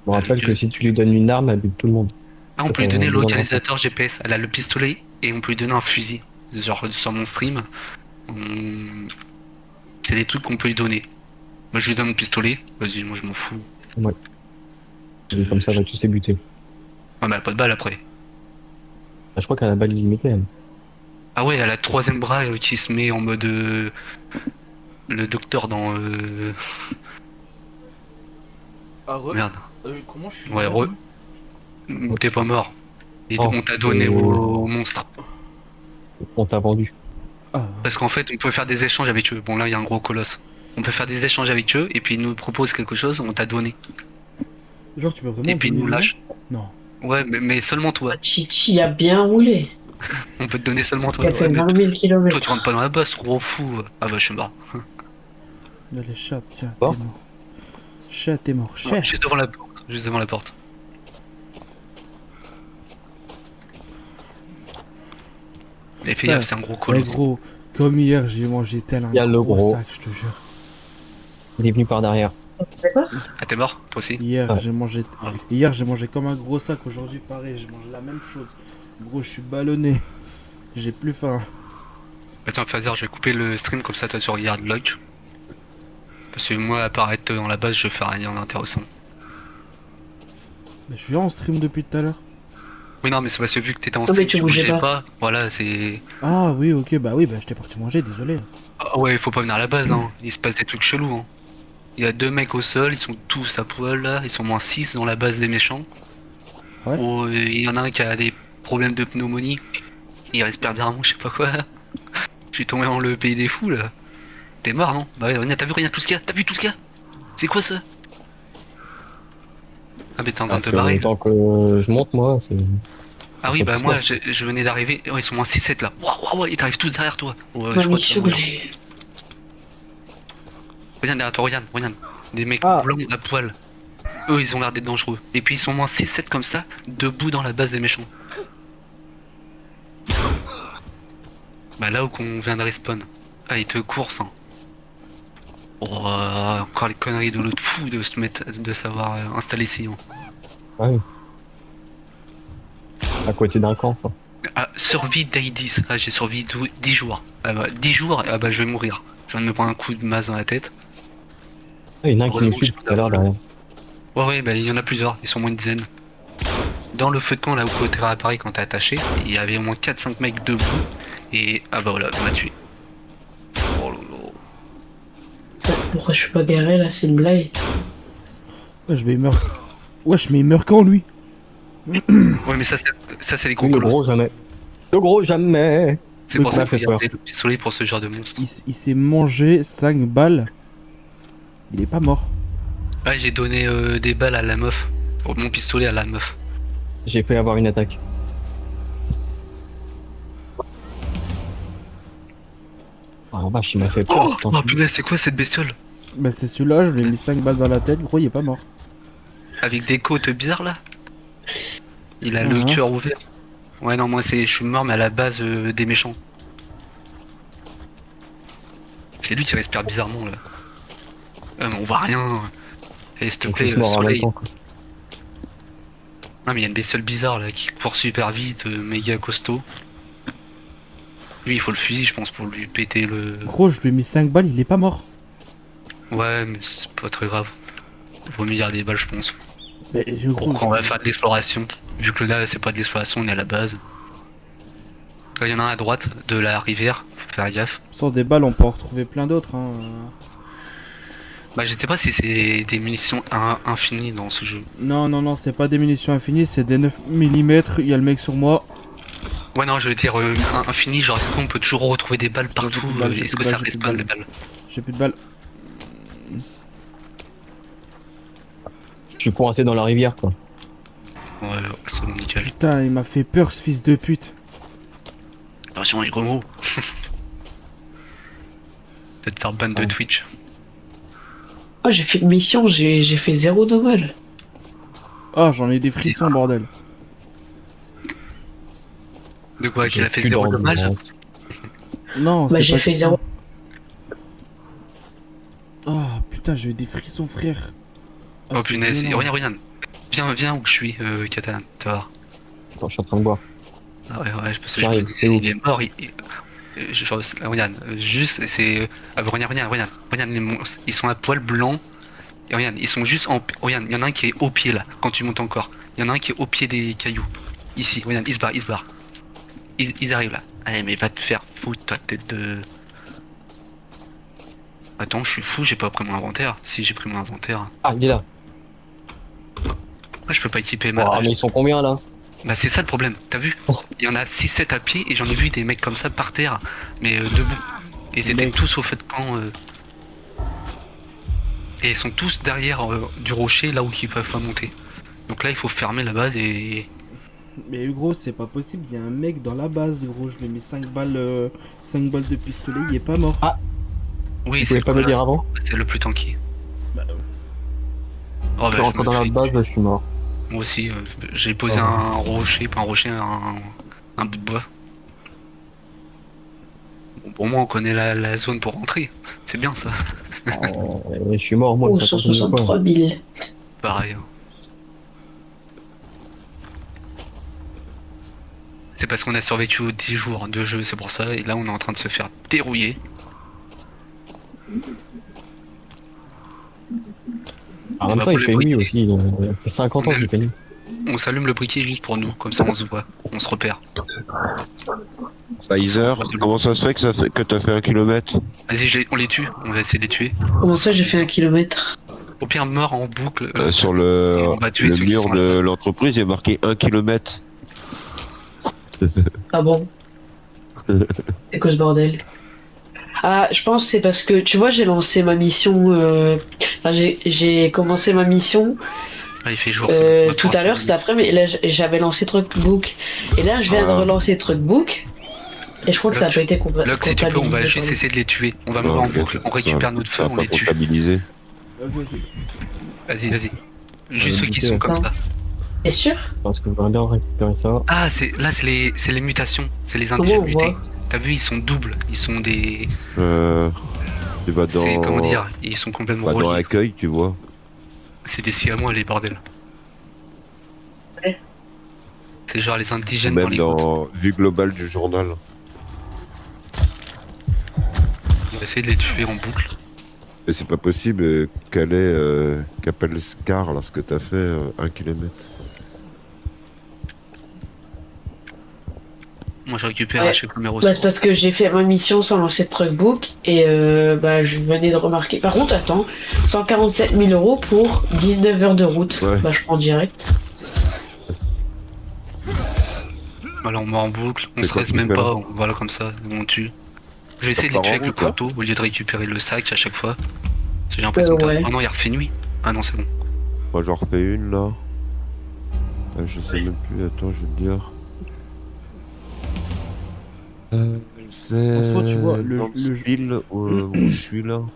Je me rappelle que si tu lui donnes une arme, elle bute tout le monde. Ah, on peut lui On donner le lui demande localisateur GPS. Elle a le pistolet, et on peut lui donner un fusil. Genre, sur mon stream, on- c'est des trucs qu'on peut lui donner. Moi, je lui donne mon pistolet. Vas-y, moi, je m'en fous. Et comme ça, elle va tous les buter. Ouais, mais elle a pas de balle après. Ah, je crois qu'elle a la balle limitée, elle. Ah ouais, elle a le troisième bras qui se met en mode le docteur dans Ah ouais? merde. Comment je suis Ouais, t'es pas mort. Et Oh, on t'a donné et- au monstre. On t'a vendu. Ah, Parce qu'en fait, on peut faire des échanges avec eux. Bon, là, il y a un gros colosse. On peut faire des échanges avec eux et puis ils nous proposent quelque chose, on t'a donné. genre tu veux vraiment Et puis ils donner nous le nom? lâchent. Non. Ouais, mais seulement toi. Chichi a bien roulé. On peut te donner seulement toi. Il a fait Ouais, mais 20 000 toi, km. tu rentres pas dans la bosse, gros fou. Ah bah, je suis mort. Allez, chat, tiens, Bon. t'es mort. Chat, t'es mort. Chat. Juste devant la porte. Juste devant la porte. Mais fais Ouais. gaffe, c'est un gros Ouais, colosse. gros, comme hier, j'ai mangé tel un Il y a le gros. sac, je te jure. Il est venu par derrière. D'accord. Ah, t'es mort, toi aussi? Hier, Ouais. j'ai mangé comme un gros sac. Aujourd'hui, pareil, je mange la même chose. Gros, je suis ballonné. J'ai plus faim. Attends, Fazer, je vais couper le stream comme ça, toi tu regardes Lodge. Parce que moi, apparaître dans la base, je fais rien d'intéressant. Mais je suis en stream depuis tout à l'heure. Oui, non, mais c'est parce que vu que t'étais en Non, mais stream, tu tu bougeais bougeais pas. pas. Voilà, c'est. Ah oui, ok, bah j'étais parti manger, désolé. Ah ouais, faut pas venir à la base, hein. Il se passe des trucs chelous, hein. Il y a 2 mecs au sol, ils sont tous à poil là, ils sont moins 6 dans la base des méchants. Ouais. Oh, il y en a un qui a des problèmes de pneumonie. Il respire bien, je sais pas quoi. Je suis tombé dans le pays des fous là. T'es mort, non? Bah ouais, regarde, t'as vu rien tout ce qu'il y a? T'as vu tout ce qu'il y a? C'est quoi ça? Ah, mais t'es en train de Parce te que barrer. tant que je monte, moi, c'est. Ah oui, ça bah pousse moi pas. je venais d'arriver. Oh, ils sont moins 6-7 là. Waouh, ils t'arrivent tous derrière toi. Ouais, On je a crois mis que ça sur roule. les. Regarde derrière toi, regarde. Des mecs Ah. blancs à poil. Eux, ils ont l'air d'être dangereux. Et puis ils sont moins 6-7 comme ça, debout dans la base des méchants. Bah là où qu'on vient de respawn. Ah, ils te coursent. Hein. Oh, encore les conneries de l'autre fou de se mettre, de savoir installer ici. Hein. Ah oui. À côté d'un camp, quoi. Ah, survie day 10. Ah, j'ai survécu 10 jours. Ah bah, 10 jours, ah bah je vais mourir. Je viens de me prendre un coup de masse dans la tête. Ah, il y en a un qui nous Heureusement que suit j'ai tout pas à l'heure d'arme. derrière. Ouais, bah il y en a plusieurs, ils sont moins une dizaine. Dans le feu de camp, là où Kotera apparaît quand t'es attaché, il y avait au moins 4-5 mecs debout. Et ah bah voilà, on m'a tué. Oh lolo. Pourquoi je suis pas garé là? C'est une blague. Wesh, mais il meurt. Wesh, mais il meurt quand lui? Ouais, mais ça c'est les gros Oui, le colosses. gros jamais. Le gros jamais. C'est Oui, pour ça ça m'a qu'il fait faut garder le pistolet pour ce genre de monstre. Il s'est mangé 5 balles. Il est pas mort. Ouais, j'ai donné des balles à la meuf. Oh, mon pistolet à la meuf. J'ai fait avoir une attaque. Ah, vache, il m'a fait peur. Oh, ce temps. oh punaise, c'est quoi cette bestiole? Bah c'est celui-là, je lui ai mis 5 balles dans la tête, gros, il est pas mort. Avec des côtes bizarres là? Il a le Mhm. cœur ouvert. Ouais, non, moi je suis mort, mais à la base des méchants. C'est lui qui respire bizarrement là. Mais on voit rien. Et s'il te Donc, plaît, ils sont morts en même soleil. temps, quoi. Non, mais il y a une bestiole bizarre là qui court super vite, méga costaud. Lui, il faut le fusil, je pense, pour lui péter le. Gros, je lui ai mis 5 balles, il est pas mort. Ouais, mais c'est pas très grave. Vaut mieux garder des balles, je pense. Mais gros, Quand on va faire de l'exploration, vu que là, c'est pas de l'exploration, on est à la base. Là, il y en a un à droite de la rivière, faut faire gaffe. sans des balles, on peut en retrouver plein d'autres. Hein. Bah, je sais pas si c'est des munitions infinies dans ce jeu. Non, non, non, c'est pas des munitions infinies, c'est des 9 mm. Il y a le mec sur moi. Ouais, non, je veux dire infini, genre est-ce qu'on peut toujours retrouver des balles partout? plus de balles, j'ai Est-ce plus que de ça balles, j'ai plus de respawn les balles? J'ai plus de balles. Je suis coincé dans la rivière, quoi. Ouais, c'est bon, nickel. Putain, il m'a fait peur ce fils de pute. Attention, les gros mots. Peut-être faire ban de Ouais. Twitch. Oh, j'ai fait une mission, j'ai fait 0 dommage. Ah, j'en ai des frissons, bordel. De quoi? Qu'il a fait Plus 0 de dommage? rendement. Non, Bah, c'est j'ai pas fait ça. 0. Ah, putain, j'ai eu des frissons, frère. Ah, Oh c'est punaise, violent. regarde. Viens où je suis, Katan, tu vas voir. Attends, je suis en train de boire. Ah ouais, parce que je J'arrive, me disais, c'est où? il est mort, regarde, juste, c'est... Ah, bah, regarde, ils sont à poil blanc, et regarde, ils sont juste en... Regarde, il y en a un qui est au pied, là, quand tu montes encore. Il y en a un qui est au pied des cailloux. Ici, regarde, il se barre. Ils arrivent, là. Allez, mais va te faire foutre, ta tête de... Attends, je suis fou, j'ai pas pris mon inventaire. Si, j'ai pris mon inventaire. Ah, il est là. Ah, je peux pas équiper ma... Oh, mais ils sont combien, là? Bah c'est ça le problème, t'as vu? Oh. Il y en a 6-7 à pied et j'en ai vu des mecs comme ça par terre, mais debout. Et ils étaient Mec. tous au feu de camp. Et ils sont tous derrière du rocher, là où ils peuvent pas monter. Donc là il faut fermer la base et... Mais gros, c'est pas possible, il y a un mec dans la base, gros. Je lui ai mis 5 balles, 5 balles de pistolet, il est pas mort. Ah. Oui, Vous pouvez pas me le dire avant? C'est le plus tanky. Bah, Oh, Je rentre dans la base, je suis mort. Moi aussi, j'ai posé Oh. un rocher, pas un rocher, un bout de bois. Bon, pour moi on connaît la zone pour rentrer, c'est bien ça. Oh, je suis mort, moi. Oh, ça continue pas. 163 000. Pareil. Hein. C'est parce qu'on a survécu aux 10 jours de jeu, c'est pour ça. Et là, on est en train de se faire dérouiller. En On même va temps, il pour fait le nuit briquet. aussi. Il fait 50 ans qu'il fait nuit. On s'allume le briquet juste pour nous, comme ça on se voit, on se repère. Pfizer, comment ça se fait que t'as fait 1 kilomètre? Vas-y, on les tue, on va essayer de les tuer. Comment ça, j'ai fait 1 kilomètre? Au pire, mort en boucle. Sur et le on va tuer ceux qui mur sont de là. l'entreprise, il y a marqué 1 kilomètre. Ah bon? C'est quoi ce bordel? Ah, je pense que c'est parce que, tu vois, j'ai lancé ma mission... Enfin, j'ai commencé ma mission Ah, il fait jour. c'est bon. tout à l'heure, cet après, mais là, j'avais lancé Truckbook. Et là, je viens de Ah. relancer Truckbook. Et je crois que ça n'a Lock, pas été Locke, si tu peux, on va juste comptabilisé. essayer de les tuer. On va mourir en boucle, on récupère notre feu, Ça on va les pas tue. comptabiliser. Vas-y. Juste va ceux qui buter, sont ouais. comme ça. T'es sûr? Parce que j'aimerais bien récupérer ça. Ah, c'est les mutations, c'est les Comment indigènes on mutés. voit? T'as vu, ils sont doubles, ils sont des... Tu vas C'est, comment dans, dire, ils sont complètement dans reliés. accueil, tu vois. C'est des siamois, les bordels. Ouais. C'est genre les indigènes dans Même les grottes. dans vue globale du journal. On va essayer de les tuer en boucle. Mais c'est pas possible qu'appelle Scar lorsque t'as fait 1 kilomètre. Moi, je récupère Ouais. à chaque fois mes Bah, ressources. c'est parce que j'ai fait ma mission sans lancer de Truckbook. Et bah, je venais de remarquer. Par contre, attends, 147 000 € pour 19 heures de route. Ouais. Bah, je prends direct. Voilà, on meurt en boucle, on C'est se quoi reste qui même fait, là pas, voilà comme ça, on tue. Je vais essayer de les part tuer en avec le route, là couteau au lieu de récupérer le sac à chaque fois. J'ai l'impression que... ouais. Ah non, il refait nuit. Ah non, c'est bon. Moi j'en refais une là. Je sais même plus, attends, je vais te dire. C'est En soi, tu vois, dans le- ville où je suis là, En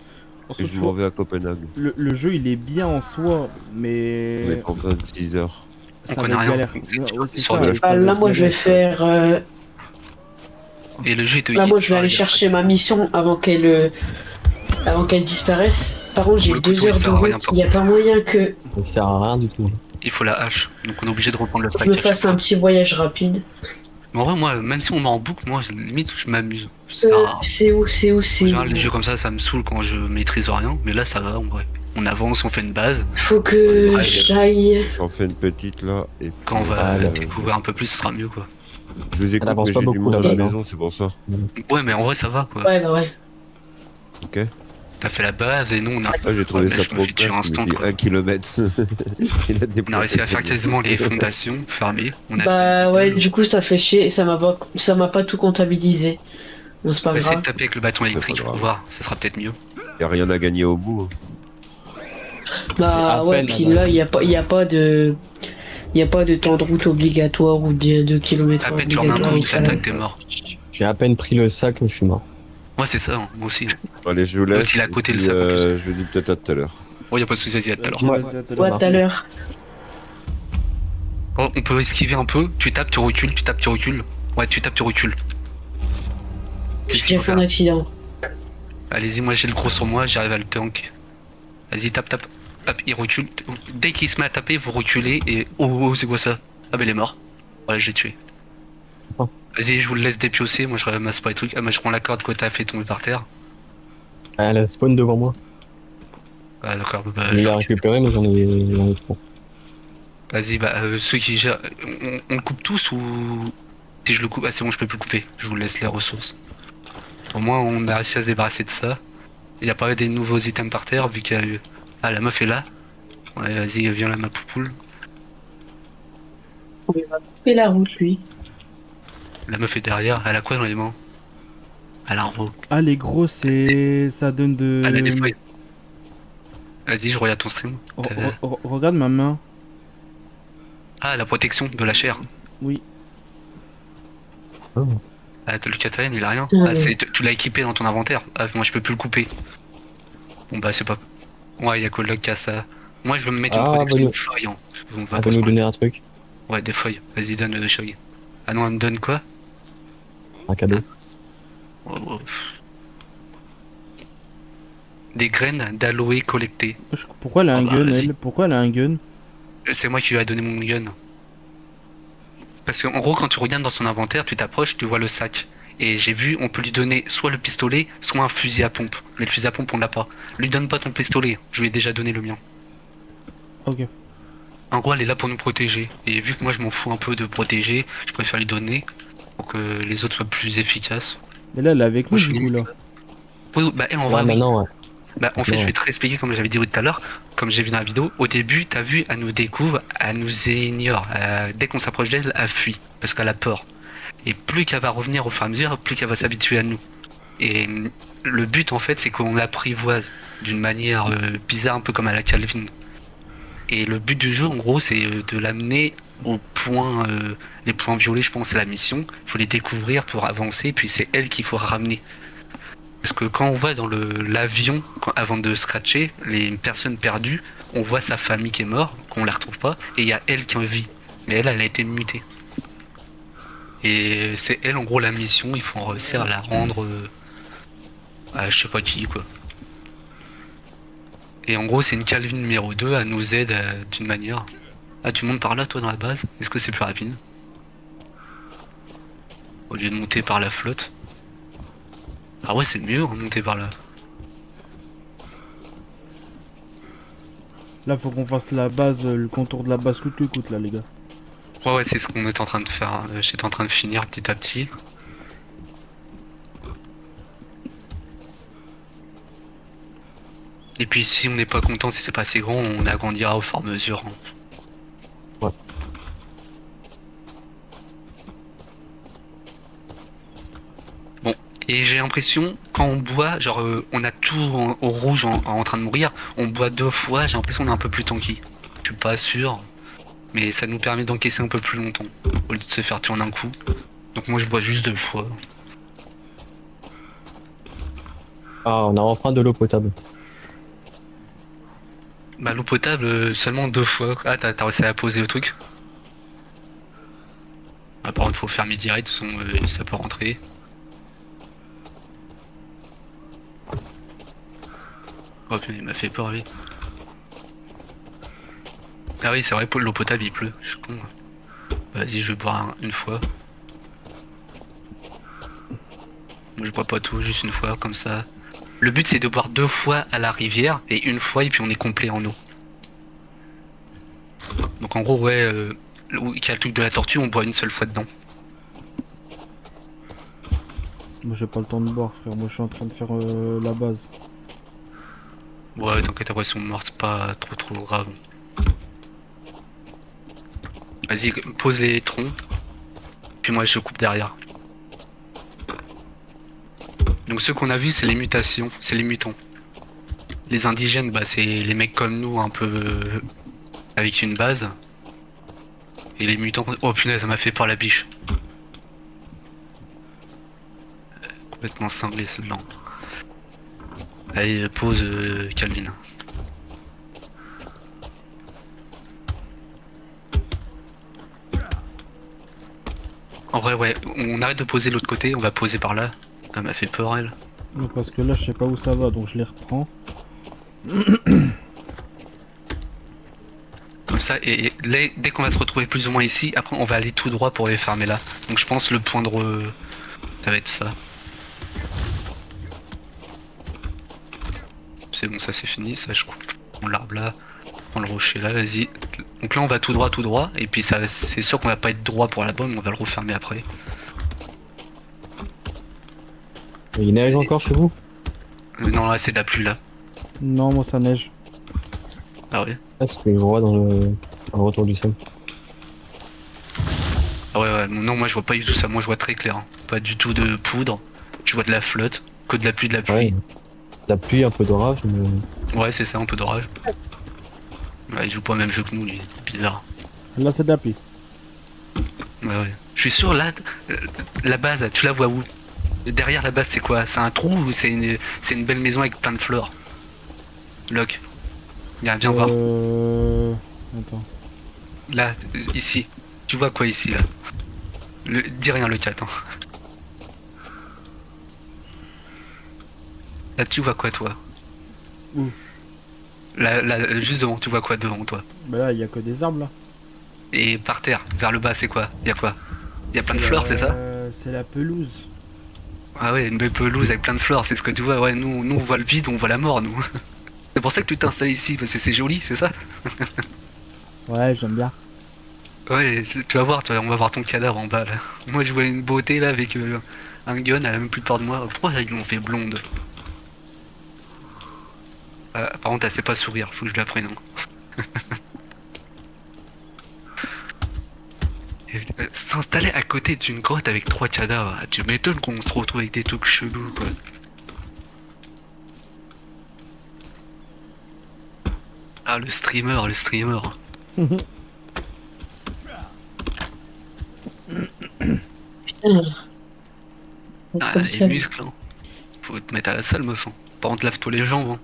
et soi, je tu m'en vois, vais à Copenhague. le jeu il est bien en soi, mais Mais pour 26 heures. On ça connaît va être rien. galère. C'est Ouais, c'est sur ça, le- et ça va Là, être moi, je vais galère. faire. Et le jeu, il te Là, dit moi, je vais toujours, aller il y a chercher ma mission avant qu'elle disparaisse. Par contre, Pour j'ai le 2 couteau, il heures de sert à rien, route. par Il n'y a pas moyen que Ça sert à rien du tout. il faut la hache. Donc on est obligé de reprendre le je me stack à chaque fasse un fois. petit voyage rapide. Mais en vrai, moi, même si on met en boucle, moi, limite, je m'amuse. C'est rare. C'est où, En c'est général, les où? jeux comme ça me saoule quand je maîtrise rien. Mais là, ça va, en vrai. On avance, on fait une base. Faut que Ouais, j'aille. J'en fais une petite là, et Quand on puis, va là, découvrir un peu plus, ce sera mieux, quoi. je vous écoute, avance mais pas j'ai du beaucoup, monde la à la balle, hein. maison, c'est pour ça. Ouais, mais en vrai, ça va, quoi. Ouais, bah ouais. Ok. T'as fait la base et nous, on a, Ah, j'ai trouvé Ouais, ça mais je me trop fais tuer classe, instant, mais quoi. 1 kilomètre. on a réussi à faire quasiment les fondations fermées. On a Bah ouais, du coup, ça fait chier. Ça m'a pas tout comptabilisé. Bon, c'est on pas va essayer de grave. taper avec le bâton électrique pas pour grave. voir, ça sera peut-être mieux. Y a rien à gagner au bout. Bah À ouais, peine, puis là-bas. là, il y a pas de. Il a pas de temps de route obligatoire ou de kilomètres À peine tu remets un obligatoire. coup, et tu ça. attaques, t'es mort. J'ai à peine pris le sac, je suis mort. Ouais, c'est ça, hein, moi aussi. Allez, je vous laisse. il est à et côté, le puis, sac, en plus. je vous dis peut-être à tout à l'heure. Oh, y a pas de soucis, vas-y, à tout à l'heure. Ok, Ouais. vas-y, à tout à Ça Ouais, l'heure. tout à l'heure. Oh, on peut esquiver un peu, tu tapes, tu recules, tu tapes, tu recules. Ouais, tu tapes, tu recules. C'est ce qu'il J'ai faut fait un faire. accident. Allez-y, moi j'ai le gros sur moi, j'arrive à le tank. Vas-y, tape, tape. Hop, il recule. Dès qu'il se met à taper, vous reculez et. Oh, oh, c'est quoi ça? Ah, bah il est mort. Ouais, je l'ai tué. Oh. Vas-y, je vous le laisse dépiocer, moi je ramasse pas les trucs. Ah, moi je prends la corde que t'as fait tomber par terre. Ah, elle a spawn devant moi. Ah, d'accord, bah, Je je- l'ai récupéré, mais j'en ai trop. Vas-y, bah, ceux qui gèrent. On le coupe tous ou. Si je le coupe. Ah, c'est bon, je peux plus le couper. Je vous laisse les ressources. Au moins, on a réussi à se débarrasser de ça. Il y a pas eu des nouveaux items par terre, vu qu'il y a eu. Ah, la meuf est là. Ouais, vas-y, viens là, ma poupoule. Il va couper la route, lui. La meuf est derrière. Elle a quoi dans les mains? Elle a un roc. Ah, les gros, c'est. Ça donne de. Elle a des feuilles. Vas-y, je regarde ton stream. Regarde ma main. Ah, la protection de la chair. Oui. Oh. Ah, le Catalan, il a rien. Ah, Ah, oui. tu l'as équipé dans ton inventaire. Ah, moi, je peux plus le couper. Bon, bah, c'est pas. Ouais, il y a Coloc qui a ça. Moi, je veux me mettre une Ah, protection bah, de feuilles. Hein. On va Elle pas va se nous prendre- donner un truc, Ouais, des feuilles. Vas-y, donne le feuilles. Ah non, elle me donne quoi? un cadeau. Oh, oh. Des graines d'aloe collectées. Pourquoi elle a Ah un bah, gun, vas-y. elle? Pourquoi elle a un gun? C'est moi qui lui ai donné mon gun. Parce qu'en gros, quand tu regardes dans son inventaire, tu t'approches, tu vois le sac. Et j'ai vu, on peut lui donner soit le pistolet, soit un fusil à pompe. Mais le fusil à pompe, on l'a pas. Lui donne pas ton pistolet, je lui ai déjà donné le mien. Ok. En gros, elle est là pour nous protéger. Et vu que moi, je m'en fous un peu de protéger, je préfère lui donner pour que les autres soient plus efficaces. Mais là, elle est avec nous, Je du suis coup, là. Oui, bah, en Ouais, vrai, oui. maintenant, ouais. Bah, en fait, Ouais. je vais te réexpliquer comme j'avais dit tout à l'heure, comme j'ai vu dans la vidéo. Au début, t'as vu, elle nous découvre, elle nous ignore. Dès qu'on s'approche d'elle, elle fuit parce qu'elle a peur. Et plus qu'elle va revenir au fur et à mesure, plus qu'elle va s'habituer à nous. Et le but, en fait, c'est qu'on l'apprivoise d'une manière bizarre, un peu comme à la Calvin. Et le but du jeu, en gros, c'est de l'amener au point, les points violets, je pense, c'est la mission. Il faut les découvrir pour avancer, puis c'est elle qu'il faut ramener. Parce que quand on va dans l'avion, avant de scratcher, les personnes perdues, on voit sa famille qui est morte, qu'on la retrouve pas, et il y a elle qui est en vie. Mais elle a été mutée. Et c'est elle, en gros, la mission, il faut réussir à la rendre à je sais pas qui, quoi. Et en gros, c'est une Calvin numéro 2, elle nous aide d'une manière. Ah, tu montes par là, toi, dans la base? Est-ce que c'est plus rapide? Au lieu de monter par la flotte. Ah ouais, c'est mieux, hein, monter par là. Là, faut qu'on fasse la base, le contour de la base coûte que coûte, là, les gars. Ouais, ouais, c'est ce qu'on est en train de faire. Hein. J'étais en train de finir petit à petit. Et puis si on n'est pas content, si c'est pas assez grand, on agrandira au fur et à mesure. Hein. Ouais. Bon, et j'ai l'impression, quand on boit, genre on a tout au rouge en train de mourir, on boit 2 fois, j'ai l'impression qu'on est un peu plus tanky. Je suis pas sûr, mais ça nous permet d'encaisser un peu plus longtemps, au lieu de se faire tuer en un coup. Donc moi je bois juste 2 fois. Ah, on a enfin de l'eau potable. Bah l'eau potable seulement 2 fois. Ah t'as réussi à poser le truc. Ah, par contre faut fermer direct, sinon ça peut rentrer. Oh putain il m'a fait peur lui. Ah oui c'est vrai pour l'eau potable il pleut, je suis con. Vas-y je vais boire une fois. Moi je bois pas tout, juste une fois comme ça. Le but c'est de boire 2 fois à la rivière et une fois et puis on est complet en eau. Donc en gros ouais, où il y a le truc de la tortue on boit une seule fois dedans. Moi j'ai pas le temps de boire frère, moi je suis en train de faire la base. Ouais t'inquiète après si on meurt c'est pas trop grave. Vas-y pose les troncs. Puis moi je coupe derrière. Donc ceux qu'on a vus c'est les mutations, c'est les mutants. Les indigènes bah c'est les mecs comme nous un peu avec une base. Et les mutants... Oh punaise ça m'a fait peur la biche. Complètement cinglé celle-là. Allez pause Calvin. En vrai ouais, on arrête de poser de l'autre côté, on va poser par là. Elle m'a fait peur elle. Non, parce que là je sais pas où ça va, donc je les reprends. Comme ça, et là, dès qu'on va se retrouver plus ou moins ici, après on va aller tout droit pour les farmer là. Donc je pense le point de ça va être ça. C'est bon, ça c'est fini, ça je coupe. On l'arbre là, on le rocher là, vas-y. Donc là on va tout droit, et puis ça c'est sûr qu'on va pas être droit pour la bonne, on va le refermer après. Il neige encore chez vous? Non là c'est de la pluie là. Non, moi ça neige. Ah ouais. Ah, c'est ce que je vois dans le retour du sol. Ah ouais, non moi je vois pas du tout ça, moi je vois très clair. Hein. Pas du tout de poudre, je vois de la flotte, que de la pluie. Ouais. La pluie, un peu d'orage, mais... Ouais c'est ça, un peu d'orage. Ouais, il joue pas le même jeu que nous, lui, bizarre. Là c'est de la pluie. Ouais. Je suis sûr là, la base, tu la vois où? Derrière la base c'est quoi? C'est un trou ou c'est une belle maison avec plein de fleurs? Locke. Viens voir. Attends. Là, ici. Tu vois quoi ici là? Dis rien le chat. Hein. Là tu vois quoi toi? Où? Là, juste devant, tu vois quoi devant toi? Bah là il y a que des arbres là. Et par terre, vers le bas c'est quoi? Y a quoi? Y a plein de C'est fleurs, c'est ça? C'est la pelouse. Ah ouais, une belle pelouse avec plein de fleurs, c'est ce que tu vois. Ouais, nous on voit le vide, on voit la mort nous. C'est pour ça que tu t'es installé ici, parce que c'est joli, c'est ça? Ouais, j'aime bien. Ouais, tu vas voir, on va voir ton cadavre en bas là. Moi je vois une beauté là avec un gun, elle a même plus peur de moi. Pourquoi ils l'ont fait blonde? Par contre elle sait pas sourire, faut que je la prenne. Hein. S'installer à côté d'une grotte avec 3 cadavres, tu m'étonnes qu'on se retrouve avec des trucs chelous quoi. Ah le streamer. Ah Comme les ça. muscles hein. Faut te mettre à la salle meuf. Hein. Par contre lave-toi les jambes. Hein.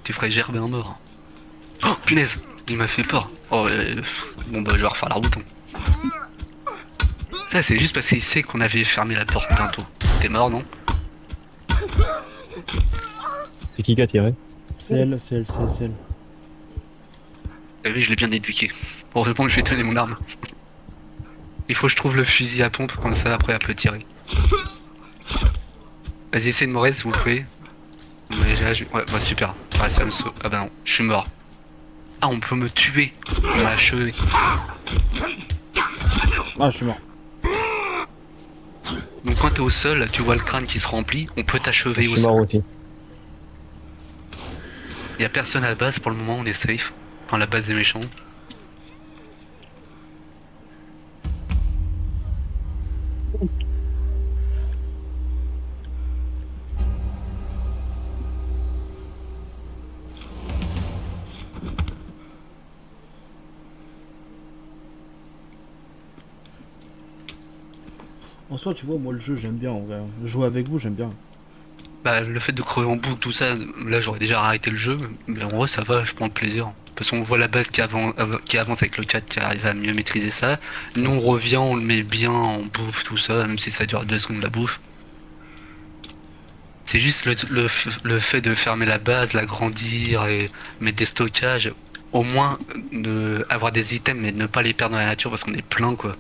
Tu ferais gerber un mort. Oh punaise, il m'a fait peur. Oh bon bah je vais refaire la route. Hein. Ça c'est juste parce qu'il sait qu'on avait fermé la porte bientôt. T'es mort non? C'est qui a tiré? C'est elle, c'est elle, c'est elle. T'as vu, je l'ai bien éduqué. Heureusement que je vais tenir mon arme. Il faut que je trouve le fusil à pompe, comme ça après elle peut tirer. Vas-y, essayez de me rester, si vous le pouvez. Ouais, bah, super. Ouais, ça me sauve. Ah bah non, je suis mort. Ah, on peut me tuer. On m'a achevé. Ah, je suis mort. Donc quand t'es au sol, tu vois le crâne qui se remplit, on peut t'achever Je au suis mort sol. aussi. Y'a personne à la base pour le moment, on est safe. Enfin, la base des méchants. En soi, tu vois, moi le jeu j'aime bien en vrai. Jouer avec vous, j'aime bien. Bah, le fait de crever en boucle, tout ça, là j'aurais déjà arrêté le jeu, mais en vrai ça va, je prends plaisir. Parce qu'on voit la base qui avance avec le chat, qui arrive à mieux maîtriser ça. Nous on revient, on le met bien, on bouffe tout ça, même si ça dure 2 secondes la bouffe. C'est juste le fait de fermer la base, l'agrandir et mettre des stockages. Au moins avoir des items mais ne pas les perdre dans la nature parce qu'on est plein quoi.